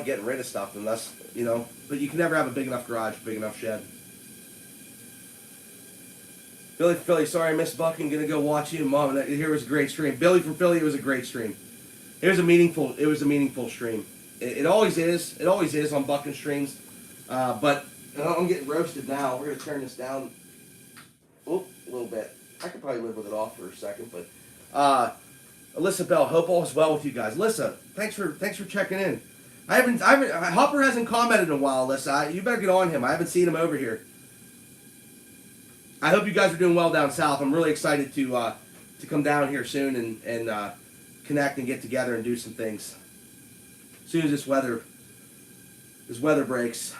A: getting rid of stuff unless, you know, but you can never have a big enough garage, big enough shed. Billy from Philly, sorry I missed Bucking, gonna go watch you. Mom, here was a great stream. Billy from Philly, it was a great stream. It was a meaningful stream. It always is. It always is on Bucking streams. But And I'm getting roasted now. We're going to turn this down a little bit. I could probably live with it off for a second, but Alyssa Bell, hope all is well with you guys. Alyssa, thanks for checking in. Hopper hasn't commented in a while, Alyssa. You better get on him. I haven't seen him over here. I hope you guys are doing well down south. I'm really excited to come down here soon and connect and get together and do some things. As soon as this weather breaks.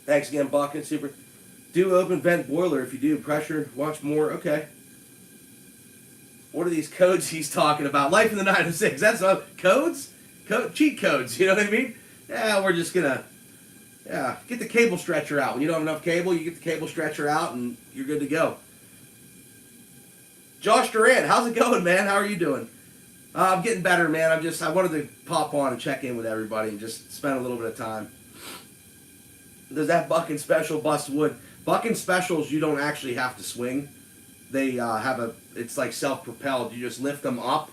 A: Thanks again, Bucket. Super. Do open vent boiler if you do. Pressure. Watch more. Okay. What are these codes he's talking about? Life in the 906. That's codes? Cheat codes. You know what I mean? Yeah, we're just gonna get the cable stretcher out. When you don't have enough cable, you get the cable stretcher out and you're good to go. Josh Durant, how's it going, man? How are you doing? I'm getting better, man. I wanted to pop on and check in with everybody and just spend a little bit of time. Does that Bucking Special bust wood? Bucking Specials, you don't actually have to swing. They it's like self-propelled. You just lift them up.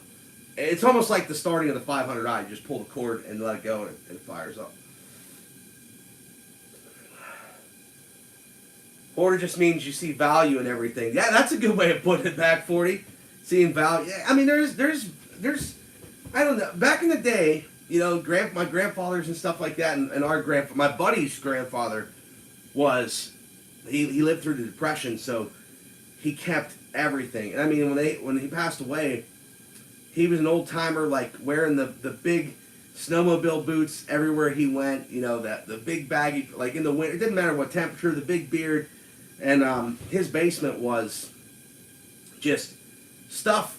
A: It's almost like the starting of the 500i. You just pull the cord and let it go and it fires up. Order just means you see value in everything. Yeah, that's a good way of putting it, back 40. Seeing value. Yeah, I mean, there's I don't know. Back in the day, you know, my grandfathers and stuff like that, and my buddy's grandfather was, he lived through the Depression, so he kept everything. And I mean, when he passed away, he was an old timer, like wearing the big snowmobile boots everywhere he went. You know, the big baggy, like in the winter, it didn't matter what temperature, the big beard, and his basement was just stuff.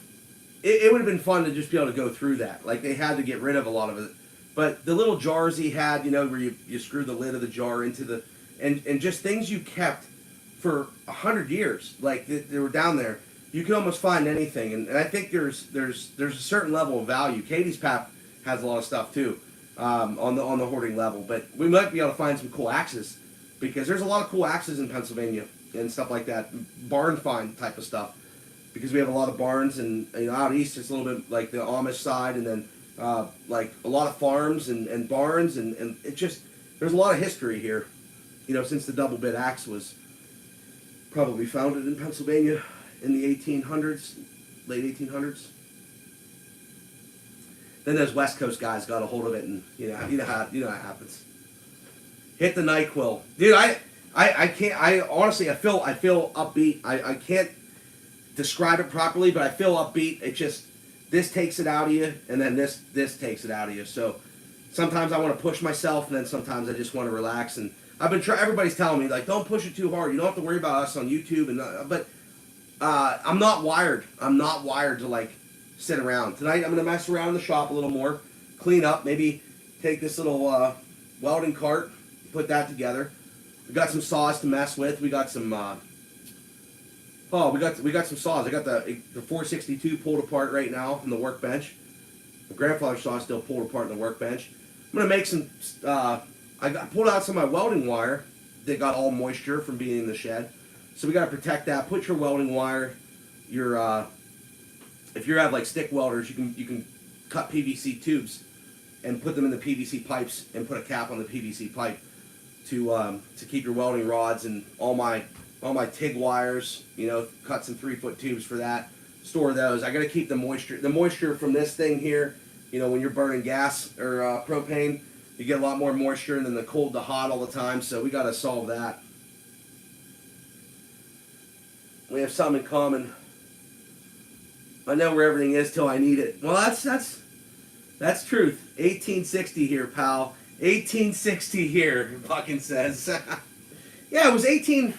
A: It would have been fun to just be able to go through that. Like, they had to get rid of a lot of it. But the little jars he had, you know, where you screw the lid of the jar into the... And just things you kept for 100 years. Like, they were down there. You can almost find anything. And I think there's a certain level of value. Katie's Pap has a lot of stuff, too, on the hoarding level. But we might be able to find some cool axes. Because there's a lot of cool axes in Pennsylvania and stuff like that. Barn find type of stuff. Because we have a lot of barns, and you know, out east it's a little bit like the Amish side, and then like a lot of farms and barns, and it just, there's a lot of history here, you know, since the double bit axe was probably founded in Pennsylvania in the 1800s, late 1800s. Then those West Coast guys got a hold of it, and you know how it happens. Hit the NyQuil, dude. I can't. I honestly, I feel upbeat. I can't describe it properly, but I feel upbeat. It just, this takes it out of you, and then this takes it out of you. So sometimes I want to push myself, and then sometimes I just want to relax. And I've been everybody's telling me, like, don't push it too hard. You don't have to worry about us on YouTube, but I'm not wired. I'm not wired to like sit around. Tonight I'm gonna mess around in the shop a little more, clean up, maybe take this little welding cart, put that together. We got some saws to mess with. We got some. We got some saws. I got the 462 pulled apart right now from the workbench. My grandfather's saw still pulled apart in the workbench. I'm gonna make some. Pulled out some of my welding wire that got all moisture from being in the shed. So we gotta protect that. Put your welding wire. If you have like stick welders, you can cut PVC tubes and put them in the PVC pipes and put a cap on the PVC pipe to keep your welding rods and all my TIG wires, you know, cut some 3-foot tubes for that, store those. I got to keep the moisture from this thing here, you know, when you're burning gas or propane, you get a lot more moisture than the cold to hot all the time, so we got to solve that. We have something in common. I know where everything is till I need it. Well, that's truth. 1860 here, pal. 1860 here, fucking says. Yeah, it was 18...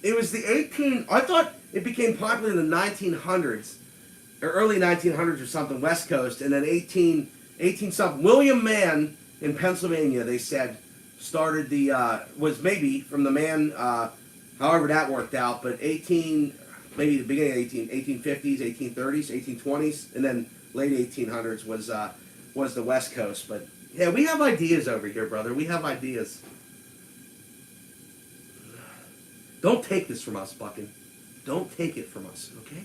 A: It was the 18... I thought it became popular in the 1900s, or early 1900s or something, West Coast, and then 18 something. William Mann in Pennsylvania, they said, started the... was maybe from the man, however that worked out, but maybe the beginning of 1850s, 1830s, 1820s, and then late 1800s was the West Coast. But yeah, we have ideas over here, brother. We have ideas. Don't take this from us, Buckin. Don't take it from us, okay?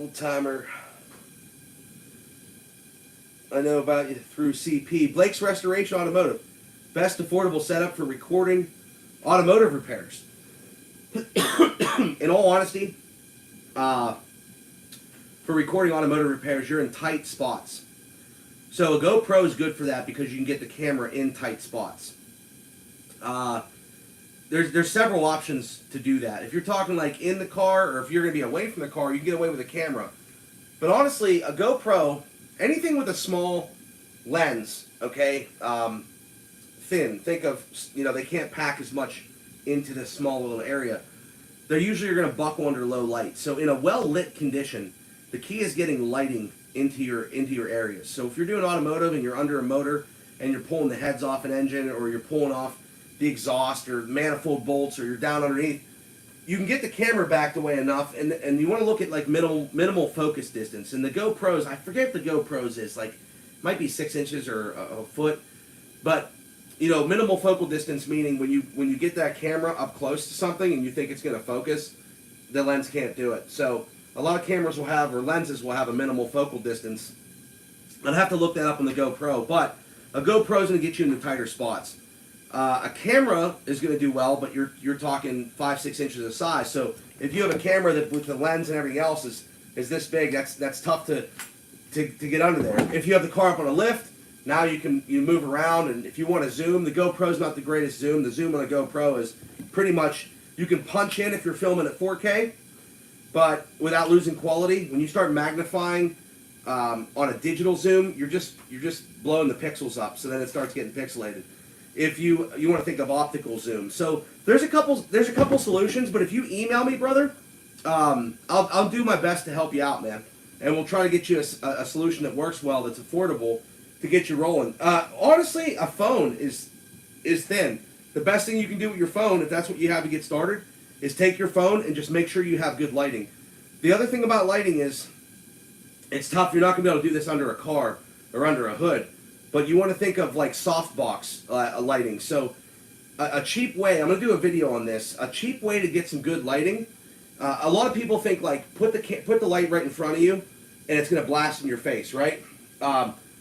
A: Old timer. I know about you through CP. Blake's Restoration Automotive. Best affordable setup for recording automotive repairs. In all honesty, for recording automotive repairs, you're in tight spots. So a GoPro is good for that because you can get the camera in tight spots. There's several options to do that. If you're talking like in the car, or if you're going to be away from the car, you can get away with a camera. But honestly, a GoPro, anything with a small lens, okay, thin. Think of, they can't pack as much into this small little area. They're usually going to buckle under low light. So in a well-lit condition, the key is getting lighting into your areas. So if you're doing automotive and you're under a motor and you're pulling the heads off an engine, or you're pulling off the exhaust or manifold bolts, or you're down underneath, you can get the camera backed away enough, and you want to look at like minimal focus distance. And the GoPros, I forget if the GoPros is like, might be 6 inches or a foot, but minimal focal distance, meaning when you get that camera up close to something and you think it's going to focus, the lens can't do it. So a lot of cameras will have, or lenses will have, a minimal focal distance. I'd have to look that up on the GoPro, but a GoPro is going to get you into tighter spots. A camera is going to do well, but you're talking 5-6 inches of size. So if you have a camera that with the lens and everything else is this big, that's tough to get under there. If you have the car up on a lift, now you move around, and if you want to zoom, the GoPro's not the greatest zoom. The zoom on a GoPro is pretty much, you can punch in if you're filming at 4K, but without losing quality. When you start magnifying on a digital zoom, you're just blowing the pixels up, so then it starts getting pixelated. If you want to think of optical zoom, so there's a couple solutions. But if you email me, brother, I'll do my best to help you out, man, and we'll try to get you a solution that works well, that's affordable, to get you rolling. Honestly, a phone is thin. The best thing you can do with your phone, if that's what you have to get started, is take your phone and just make sure you have good lighting. The other thing about lighting is, it's tough. You're not going to be able to do this under a car or under a hood, but you want to think of like softbox lighting. So a cheap way, I'm going to do a video on this, a cheap way to get some good lighting. A lot of people think like put the light right in front of you and it's going to blast in your face, right?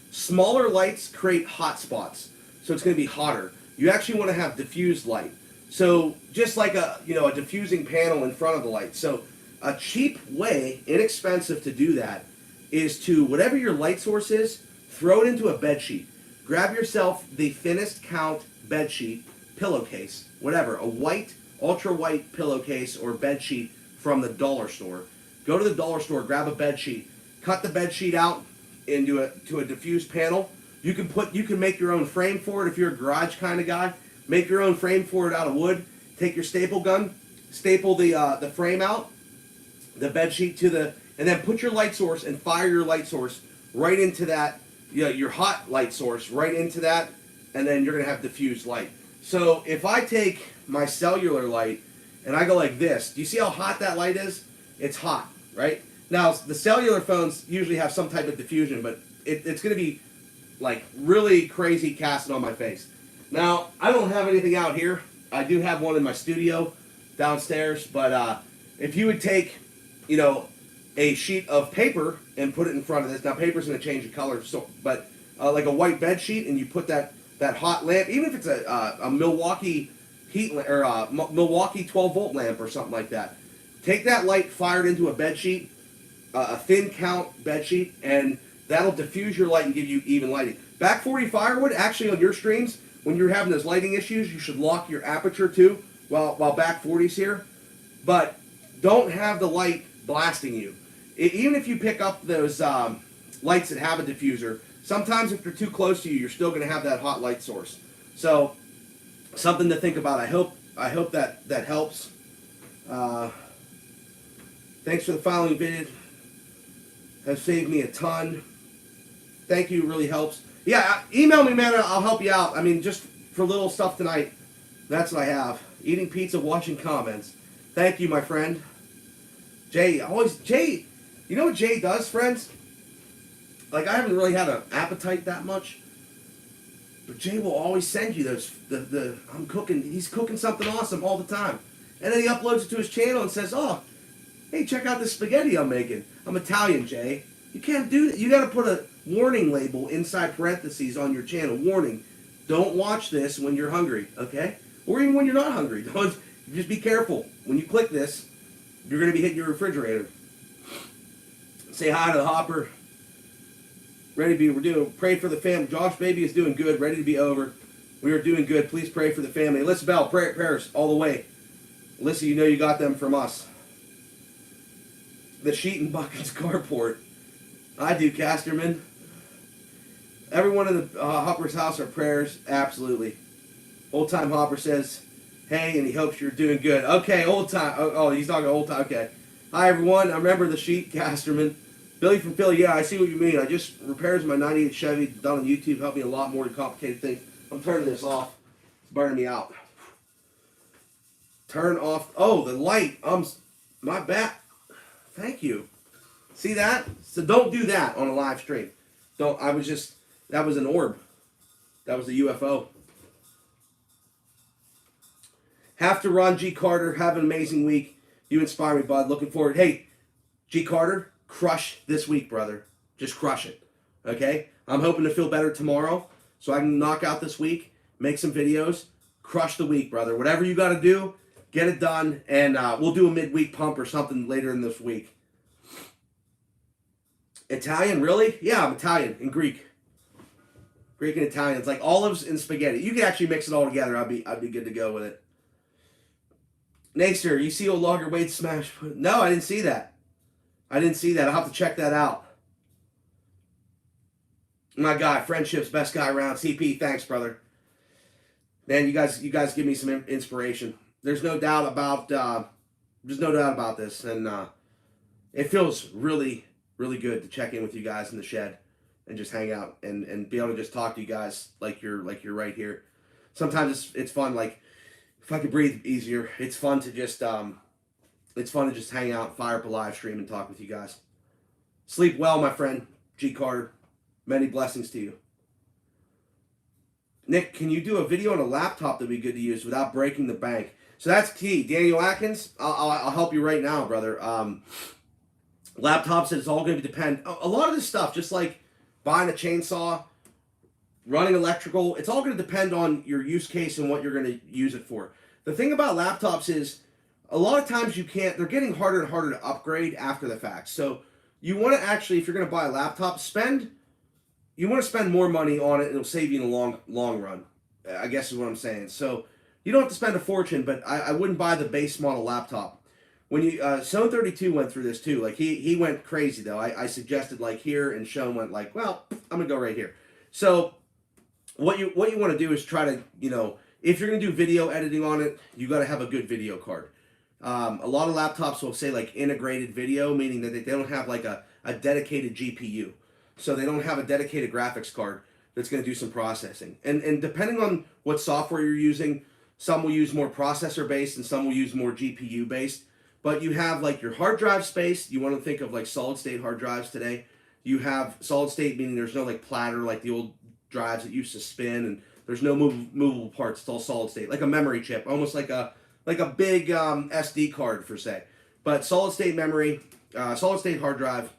A: Smaller lights create hot spots, so it's going to be hotter. You actually want to have diffused light. So just like a diffusing panel in front of the light. So a cheap way, inexpensive to do that, is to, whatever your light source is, throw it into a bed sheet. Grab yourself the thinnest count bed sheet, pillowcase, whatever, a white, ultra white pillowcase or bed sheet from the dollar store. Go to the dollar store, grab a bed sheet, cut the bed sheet out into a diffused panel. You can make your own frame for it if you're a garage kind of guy. Make your own frame for it out of wood. Take your staple gun, staple the frame out, the bed sheet and then put your light source and fire your light source right into that, your hot light source right into that, and then you're gonna have diffused light. So if I take my cellular light and I go like this, do you see how hot that light is? It's hot, right? Now the cellular phones usually have some type of diffusion, but it's gonna be like really crazy casting on my face. Now, I don't have anything out here. I do have one in my studio downstairs, but if you would take, a sheet of paper and put it in front of this. Now, paper's going to change the color, but like a white bed sheet, and you put that hot lamp, even if it's a Milwaukee heat or a Milwaukee 12-volt lamp or something like that. Take that light, fire it into a bed sheet, a thin count bed sheet, and that'll diffuse your light and give you even lighting. Back 40 firewood, actually on your streams, when you're having those lighting issues, you should lock your aperture too while back 40's here. But don't have the light blasting you. Even if you pick up those lights that have a diffuser, sometimes if they're too close to you, you're still going to have that hot light source. So something to think about. I hope that helps. Thanks for the following video. Has saved me a ton. Thank you, really helps. Yeah, email me, man. I'll help you out. I mean, just for little stuff tonight, that's what I have. Eating pizza, watching comments. Thank you, my friend. Jay, you know what Jay does, friends? Like, I haven't really had an appetite that much, but Jay will always send you those, he's cooking something awesome all the time. And then he uploads it to his channel and says, oh, Hey, check out this spaghetti I'm making. I'm Italian, Jay. You can't do that. You got to put a warning label inside parentheses on your channel. Warning: don't watch this when you're hungry, okay? Or even when you're not hungry. Don't, just be careful. When you click this, you're going to be hitting your refrigerator. Say hi to the Hopper. Ready to be, we're doing, pray for the family. Josh baby is doing good, ready to be over. We are doing good. Please pray for the family. Alyssa Bell, prayers all the way. Alyssa, you know you got them from us. The Sheet and Buckets carport. I do, Casterman. Everyone in the Hopper's house are prayers. Absolutely. Old Time Hopper says, hey, and he hopes you're doing good. Okay, old time. Oh, he's talking old time. Okay. Hi, everyone. I remember the Sheet, Casterman. Billy from Philly. Yeah, I see what you mean. I just repairs my 98 Chevy done on YouTube. Helped me a lot more than complicated things. I'm turning this off. It's burning me out. Turn off. Oh, the light. My bad. Thank you. See that? So don't do that on a live stream. Don't. I was just. That was an orb. That was a UFO. Have to run, G Carter. Have an amazing week. You inspire me, bud. Looking forward. Hey, G Carter, crush this week, brother. Just crush it. Okay? I'm hoping to feel better tomorrow so I can knock out this week, make some videos, crush the week, brother. Whatever you got to do, get it done, and we'll do a midweek pump or something later in this week. Italian, really? Yeah, I'm Italian and Greek. Greek and Italian. It's like olives and spaghetti. You can actually mix it all together. I'd be good to go with it. Nacer, you see old Logger Wade smash? No, I didn't see that. I'll have to check that out. My guy, friendship's best guy around. CP, thanks, brother. Man, you guys give me some inspiration. There's no doubt about this, and it feels really, really good to check in with you guys in the shed and just hang out and be able to just talk to you guys like you're right here. Sometimes it's fun. Like if I could breathe easier, it's fun to just hang out, fire up a live stream, and talk with you guys. Sleep well, my friend. G Carter. Many blessings to you. Nick, can you do a video on a laptop that'd be good to use without breaking the bank? So that's key. Daniel Atkins, I'll help you right now, brother. Laptops, it's all going to depend. A lot of this stuff, just like buying a chainsaw, running electrical, it's all going to depend on your use case and what you're going to use it for. The thing about laptops is a lot of times they're getting harder and harder to upgrade after the fact. So you want to actually, if you're going to buy a laptop, you want to spend more money on it, and it'll save you in the long run, I guess is what I'm saying. So you don't have to spend a fortune, but I wouldn't buy the base model laptop. When Zone 32 went through this too. Like he went crazy though. I suggested like here, and Sean went like, well, I'm gonna go right here. So what you want to do is try to, if you're gonna do video editing on it, you got to have a good video card. A lot of laptops will say like integrated video, meaning that they don't have like a dedicated GPU. So they don't have a dedicated graphics card that's going to do some processing. And depending on what software you're using, some will use more processor based and some will use more GPU based. But you have like your hard drive space. You want to think of like solid state hard drives today. You have solid state, meaning there's no like platter like the old drives that used to spin, and there's no movable parts. It's all solid state, like a memory chip, almost like a big SD card for say. But solid state memory, solid state hard drive,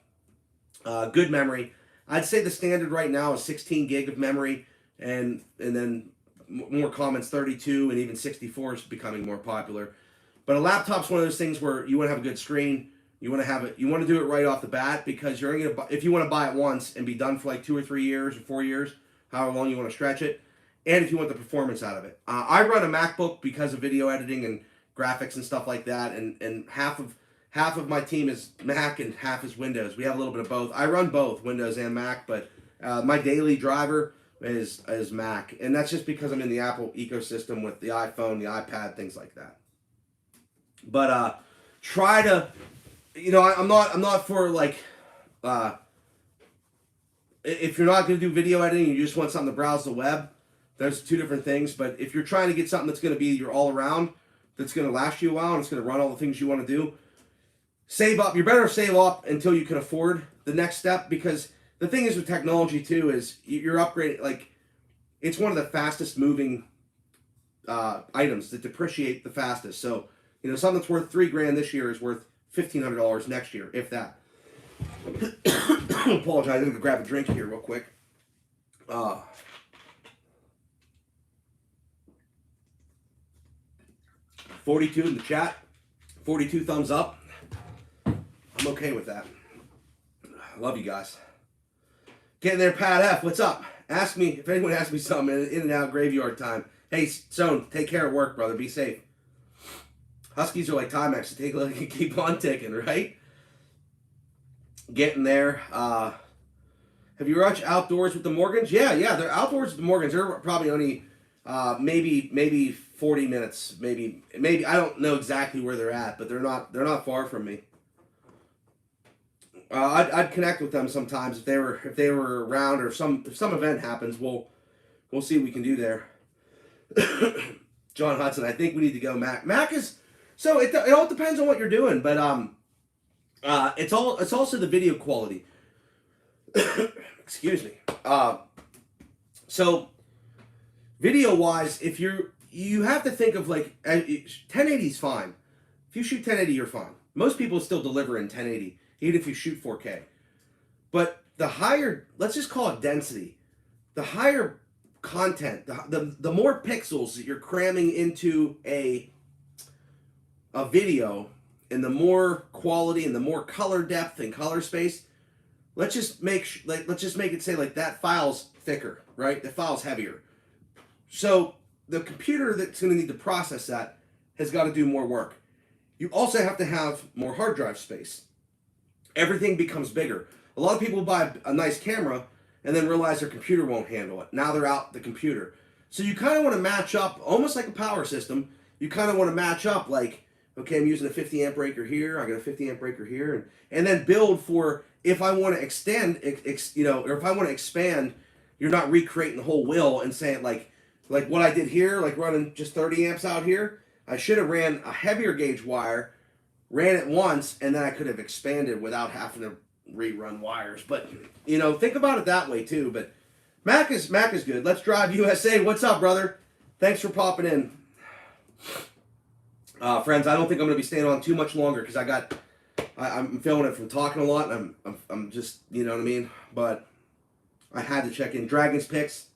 A: good memory. I'd say the standard right now is 16 gig of memory, and then more comments 32 and even 64 is becoming more popular. But a laptop's one of those things where you want to have a good screen. You want to do it right off the bat, because you're going to, if you want to buy it once and be done for like 2 or 3 years or 4 years, however long you want to stretch it, and if you want the performance out of it. I run a MacBook because of video editing and graphics and stuff like that, and half of my team is Mac and half is Windows. We have a little bit of both. I run both Windows and Mac, but my daily driver is Mac, and that's just because I'm in the Apple ecosystem with the iPhone, the iPad, things like that. But try to, I'm not for like, if you're not going to do video editing and you just want something to browse the web, there's two different things. But if you're trying to get something that's going to be your all around, that's going to last you a while and it's going to run all the things you want to do, save up. You're better save up until you can afford the next step, because the thing is with technology too is you're upgrading, like it's one of the fastest moving items that depreciate the fastest. So something that's worth $3,000 this year is worth $1,500 next year, if that. Apologize, I'm gonna grab a drink here real quick. 42 in the chat, 42 thumbs up. I'm okay with that. I love you guys. Getting there, Pat F. What's up? Ask me if anyone asks me something. In and out graveyard time. Hey, Stone, take care of work, brother. Be safe. Huskies are like Timex. So take a look and keep on ticking, right? Getting there. Have you watched Outdoors with the Morgans? Yeah. They're Outdoors with the Morgans. They're probably only maybe 40 minutes. Maybe I don't know exactly where they're at, but they're not far from me. I'd connect with them sometimes if they were around, or if some event happens. We'll see what we can do there. John Hudson, I think we need to go. Mac is so it all depends on what you're doing, but it's also the video quality. Excuse me. So video wise, if you have to think of like 1080 is fine. If you shoot 1080, you're fine. Most people still deliver in 1080. Even if you shoot 4K. But the higher, let's just call it density, the higher content, the more pixels that you're cramming into a video, and the more quality and the more color depth and color space, let's just make it say like that file's thicker, right? The file's heavier. So the computer that's going to need to process that has got to do more work. You also have to have more hard drive space. Everything becomes bigger. A lot of people buy a nice camera and then realize their computer won't handle it. Now they're out the computer. So you kind of want to match up, almost like a power system. You kind of want to match up like, okay, I'm using a 50 amp breaker here. I got a 50 amp breaker here. And then build for if I want to extend, or if I want to expand, you're not recreating the whole wheel and saying like what I did here, like running just 30 amps out here. I should have ran a heavier gauge wire, ran it once, and then I could have expanded without having to rerun wires. But think about it that way too. But Mac is good. Let's Drive USA. What's up, brother? Thanks for popping in, friends. I don't think I'm going to be staying on too much longer because I'm feeling it from talking a lot, and I'm just you know what I mean. But I had to check in. Dragon's Picks.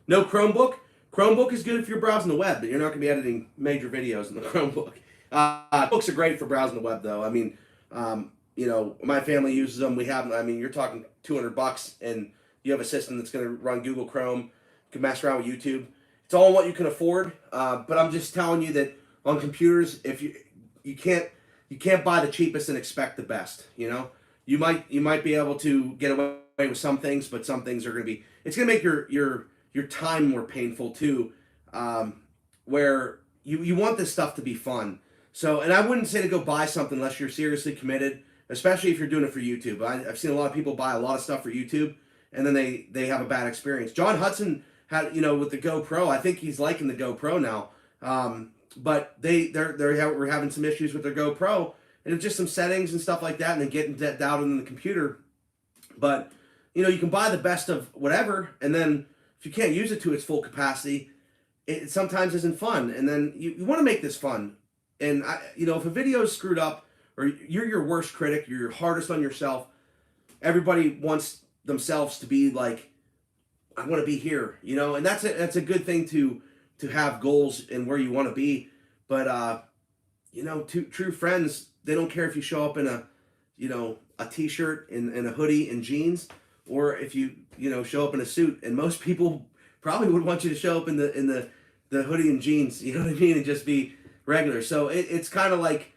A: No Chromebook. Chromebook is good if you're browsing the web, but you're not going to be editing major videos in the Chromebook. Books are great for browsing the web, though. I mean, my family uses them. You're talking $200, and you have a system that's going to run Google Chrome. You can mess around with YouTube. It's all what you can afford. But I'm just telling you that on computers, if you can't buy the cheapest and expect the best. You might be able to get away with some things, but some things are going to be. It's going to make your time more painful too. Where you want this stuff to be fun. So, and I wouldn't say to go buy something unless you're seriously committed, especially if you're doing it for YouTube. I've seen a lot of people buy a lot of stuff for YouTube, and then they have a bad experience. John Hudson had, with the GoPro, I think he's liking the GoPro now. But we're having some issues with their GoPro, and it's just some settings and stuff like that, and then getting down in the computer. But, you can buy the best of whatever, and then if you can't use it to its full capacity, it sometimes isn't fun. And then you want to make this fun. And if a video is screwed up, or you're your worst critic, you're your hardest on yourself, everybody wants themselves to be like, I want to be here, and that's a good thing to have goals and where you want to be. But true friends, they don't care if you show up in a t-shirt and a hoodie and jeans, or if you show up in a suit. And most people probably would want you to show up in the hoodie and jeans, you know what I mean, and just be regular. So it's kind of like,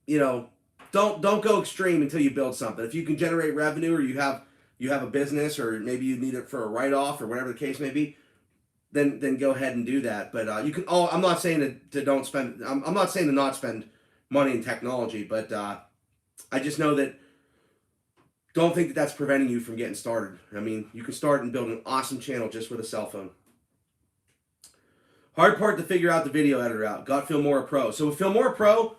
A: don't go extreme until you build something. If you can generate revenue, or you have a business, or maybe you need it for a write-off or whatever the case may be, then go ahead and do that. But you can. I'm not saying to don't spend. I'm not saying to not spend money in technology, but I just know that don't think that that's preventing you from getting started. I mean, you can start and build an awesome channel just with a cell phone. Hard part to figure out the video editor out. Got Filmora Pro. So with Filmora Pro,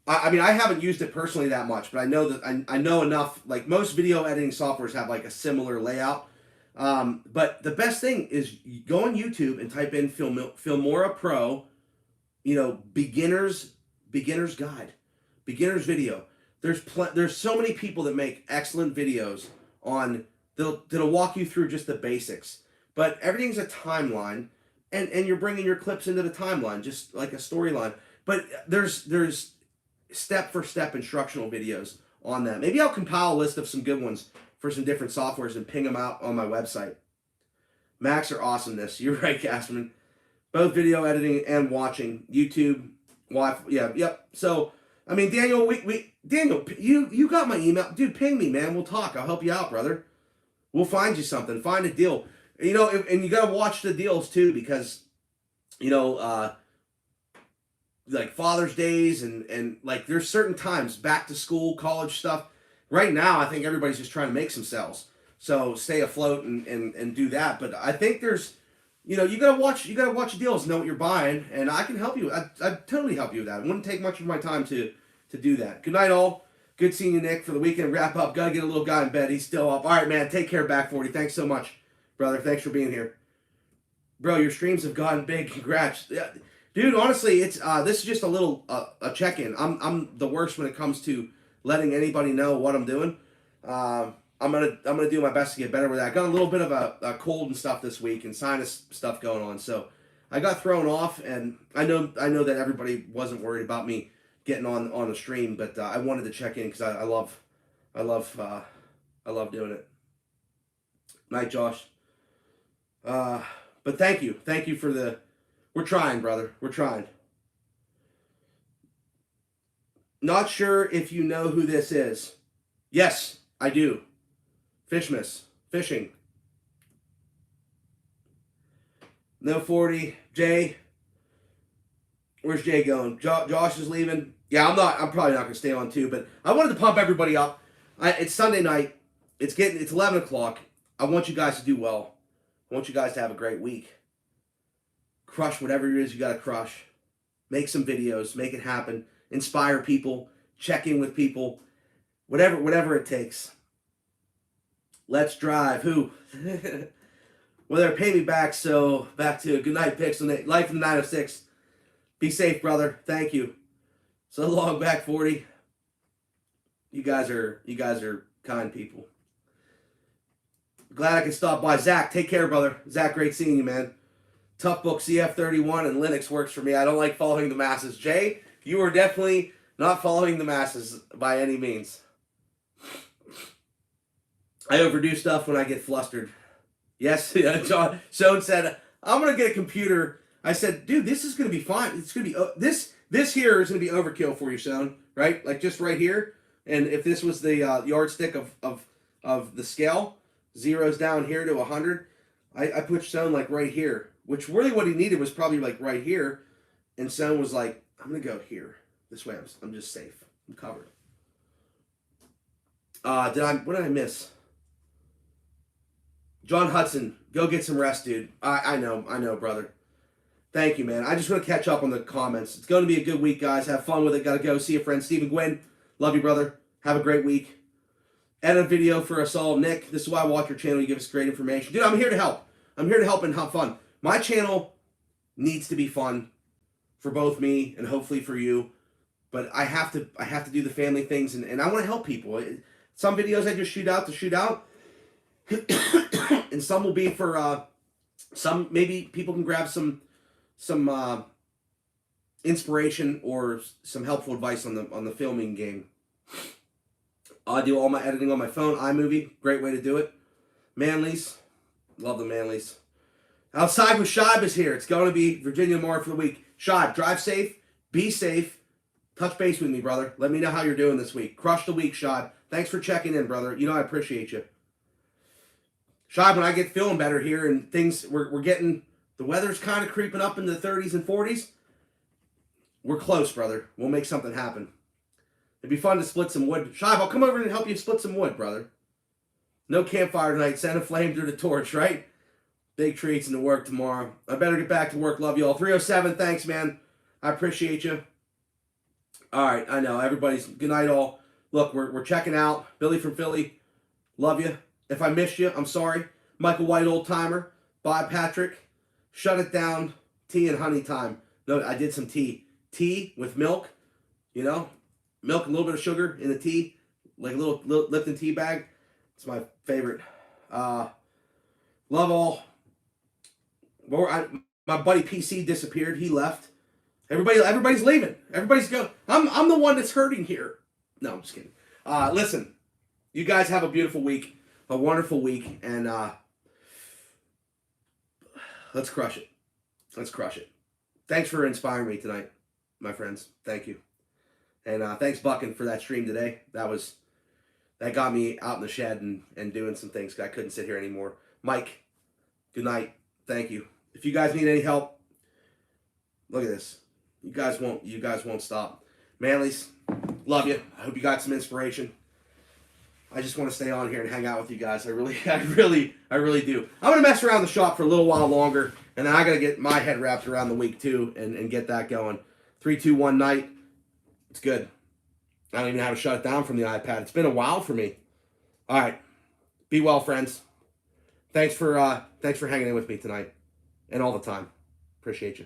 A: I haven't used it personally that much, but I know that I know enough. Like most video editing softwares have like a similar layout. But the best thing is you go on YouTube and type in Filmora Pro, beginner's guide. beginner's video. There's so many people that make excellent videos on that'll walk you through just the basics. But everything's a timeline, and you're bringing your clips into the timeline, just like a storyline. But there's step for step instructional videos on that. Maybe I'll compile a list of some good ones for some different softwares and ping them out on my website. Macs are awesomeness. You're right, Castman. Both video editing and watching YouTube. Yeah, yep. So I mean, Daniel, Daniel, you got my email, dude. Ping me, man. We'll talk. I'll help you out, brother. We'll find you something. Find a deal. You know, and you gotta watch the deals too, because you know, like Father's Days and like there's certain times, back to school, college stuff. Right now, I think everybody's just trying to make some sales, so stay afloat and do that. But I think there's, you know, you gotta watch the deals, know what you're buying, and I can help you. I'd totally help you with that. It wouldn't take much of my time to do that. Good night, all. Good seeing you, Nick. For the weekend wrap up, gotta get a little guy in bed. He's still up. All right, man. Take care, Back 40. Thanks so much, brother. Thanks for being here, bro. Your streams have gotten big. Congrats, yeah, dude. Honestly, it's this is just a little a check-in. I'm the worst when it comes to letting anybody know what I'm doing. I'm gonna do my best to get better with that. I got a little bit of a cold and stuff this week and sinus stuff going on, so I got thrown off. And I know that everybody wasn't worried about me getting on the stream, but I wanted to check in because I love doing it. Night, Josh. But thank you for the. We're trying, brother. We're trying. Not sure if you know who this is. Yes, I do. Fishmas. Fishing. No 40. Jay. Where's Jay going? Josh is leaving. Yeah, I'm probably not going to stay on too, but I wanted to pump everybody up. It's Sunday night. It's 11 o'clock. I want you guys to do well. I want you guys to have a great week. Crush whatever it is you got to crush. Make some videos. Make it happen. Inspire people. Check in with people. Whatever it takes. Let's drive. Who? Well, they're paying me back, so back to good night, Pixel. Life in the 906. Be safe, brother. Thank you. So long, Back 40. You guys are kind people. Glad I could stop by. Zach, take care, brother. Zach, great seeing you, man. Tough Book CF31 and Linux works for me. I don't like following the masses. Jay, you are definitely not following the masses by any means. I overdo stuff when I get flustered. Yes, John Stone said, I'm going to get a computer. I said, dude, this is going to be fine. It's going to be, this here is going to be overkill for you, Stone, right? Like just right here. And if this was the yardstick of the scale, zeros down here to 100, I put Stone like right here, which really what he needed was probably like right here. And Stone was like, I'm going to go here. This way I'm just safe. I'm covered. What did I miss? John Hudson, go get some rest, dude. I know, brother. Thank you, man. I just want to catch up on the comments. It's going to be a good week, guys. Have fun with it. Got to go. See you, friend. Stephen Gwynn, love you, brother. Have a great week. Edit a video for us all. Nick, this is why I watch your channel. You give us great information. Dude, I'm here to help. I'm here to help and have fun. My channel needs to be fun for both me and hopefully for you. But I have to do the family things, and I want to help people. Some videos I just shoot out. And some will be for some, maybe people can grab some inspiration or some helpful advice on the filming game. I do all my editing on my phone. iMovie, great way to do it. Manleys, love the Manleys. Outside with Shibe is here. It's going to be Virginia Moore for the week. Shibe, drive safe, be safe. Touch base with me, brother. Let me know how you're doing this week. Crush the week, Shibe. Thanks for checking in, brother. You know I appreciate you. Shibe, when I get feeling better here and things, we're getting, the weather's kind of creeping up into the 30s and 40s. We're close, brother. We'll make something happen. It'd be fun to split some wood. Shibe, I'll come over and help you split some wood, brother. No campfire tonight. Send a flame through the torch, right? Big treats into work tomorrow. I better get back to work. Love you all. 307, thanks, man. I appreciate you. All right, I know. Everybody's, good night all. Look, we're checking out. Billy from Philly, love you. If I missed you, I'm sorry. Michael White, old timer. Bye, Patrick. Shut it down. Tea and honey time. No, I did some tea. Tea with milk, you know. milk and a little bit of sugar in the tea, like a little Lipton tea bag. It's my favorite. Love all. My buddy PC disappeared. He left. Everybody's leaving. Everybody's going. I'm the one that's hurting here. No, I'm just kidding. Listen, you guys have a beautiful week, a wonderful week, and let's crush it. Let's crush it. Thanks for inspiring me tonight, my friends. Thank you. And thanks, Buckin, for that stream today. That got me out in the shed and doing some things. I couldn't sit here anymore. Mike, good night. Thank you. If you guys need any help, look at this. You guys won't stop. Manleys, love you. I hope you got some inspiration. I just want to stay on here and hang out with you guys. I really do. I'm gonna mess around the shop for a little while longer, and then I gotta get my head wrapped around the week too and get that going. 3, 2, 1 night. It's good. I don't even know how to shut it down from the iPad. It's been a while for me. All right. Be well, friends. Thanks for hanging in with me tonight and all the time. Appreciate you.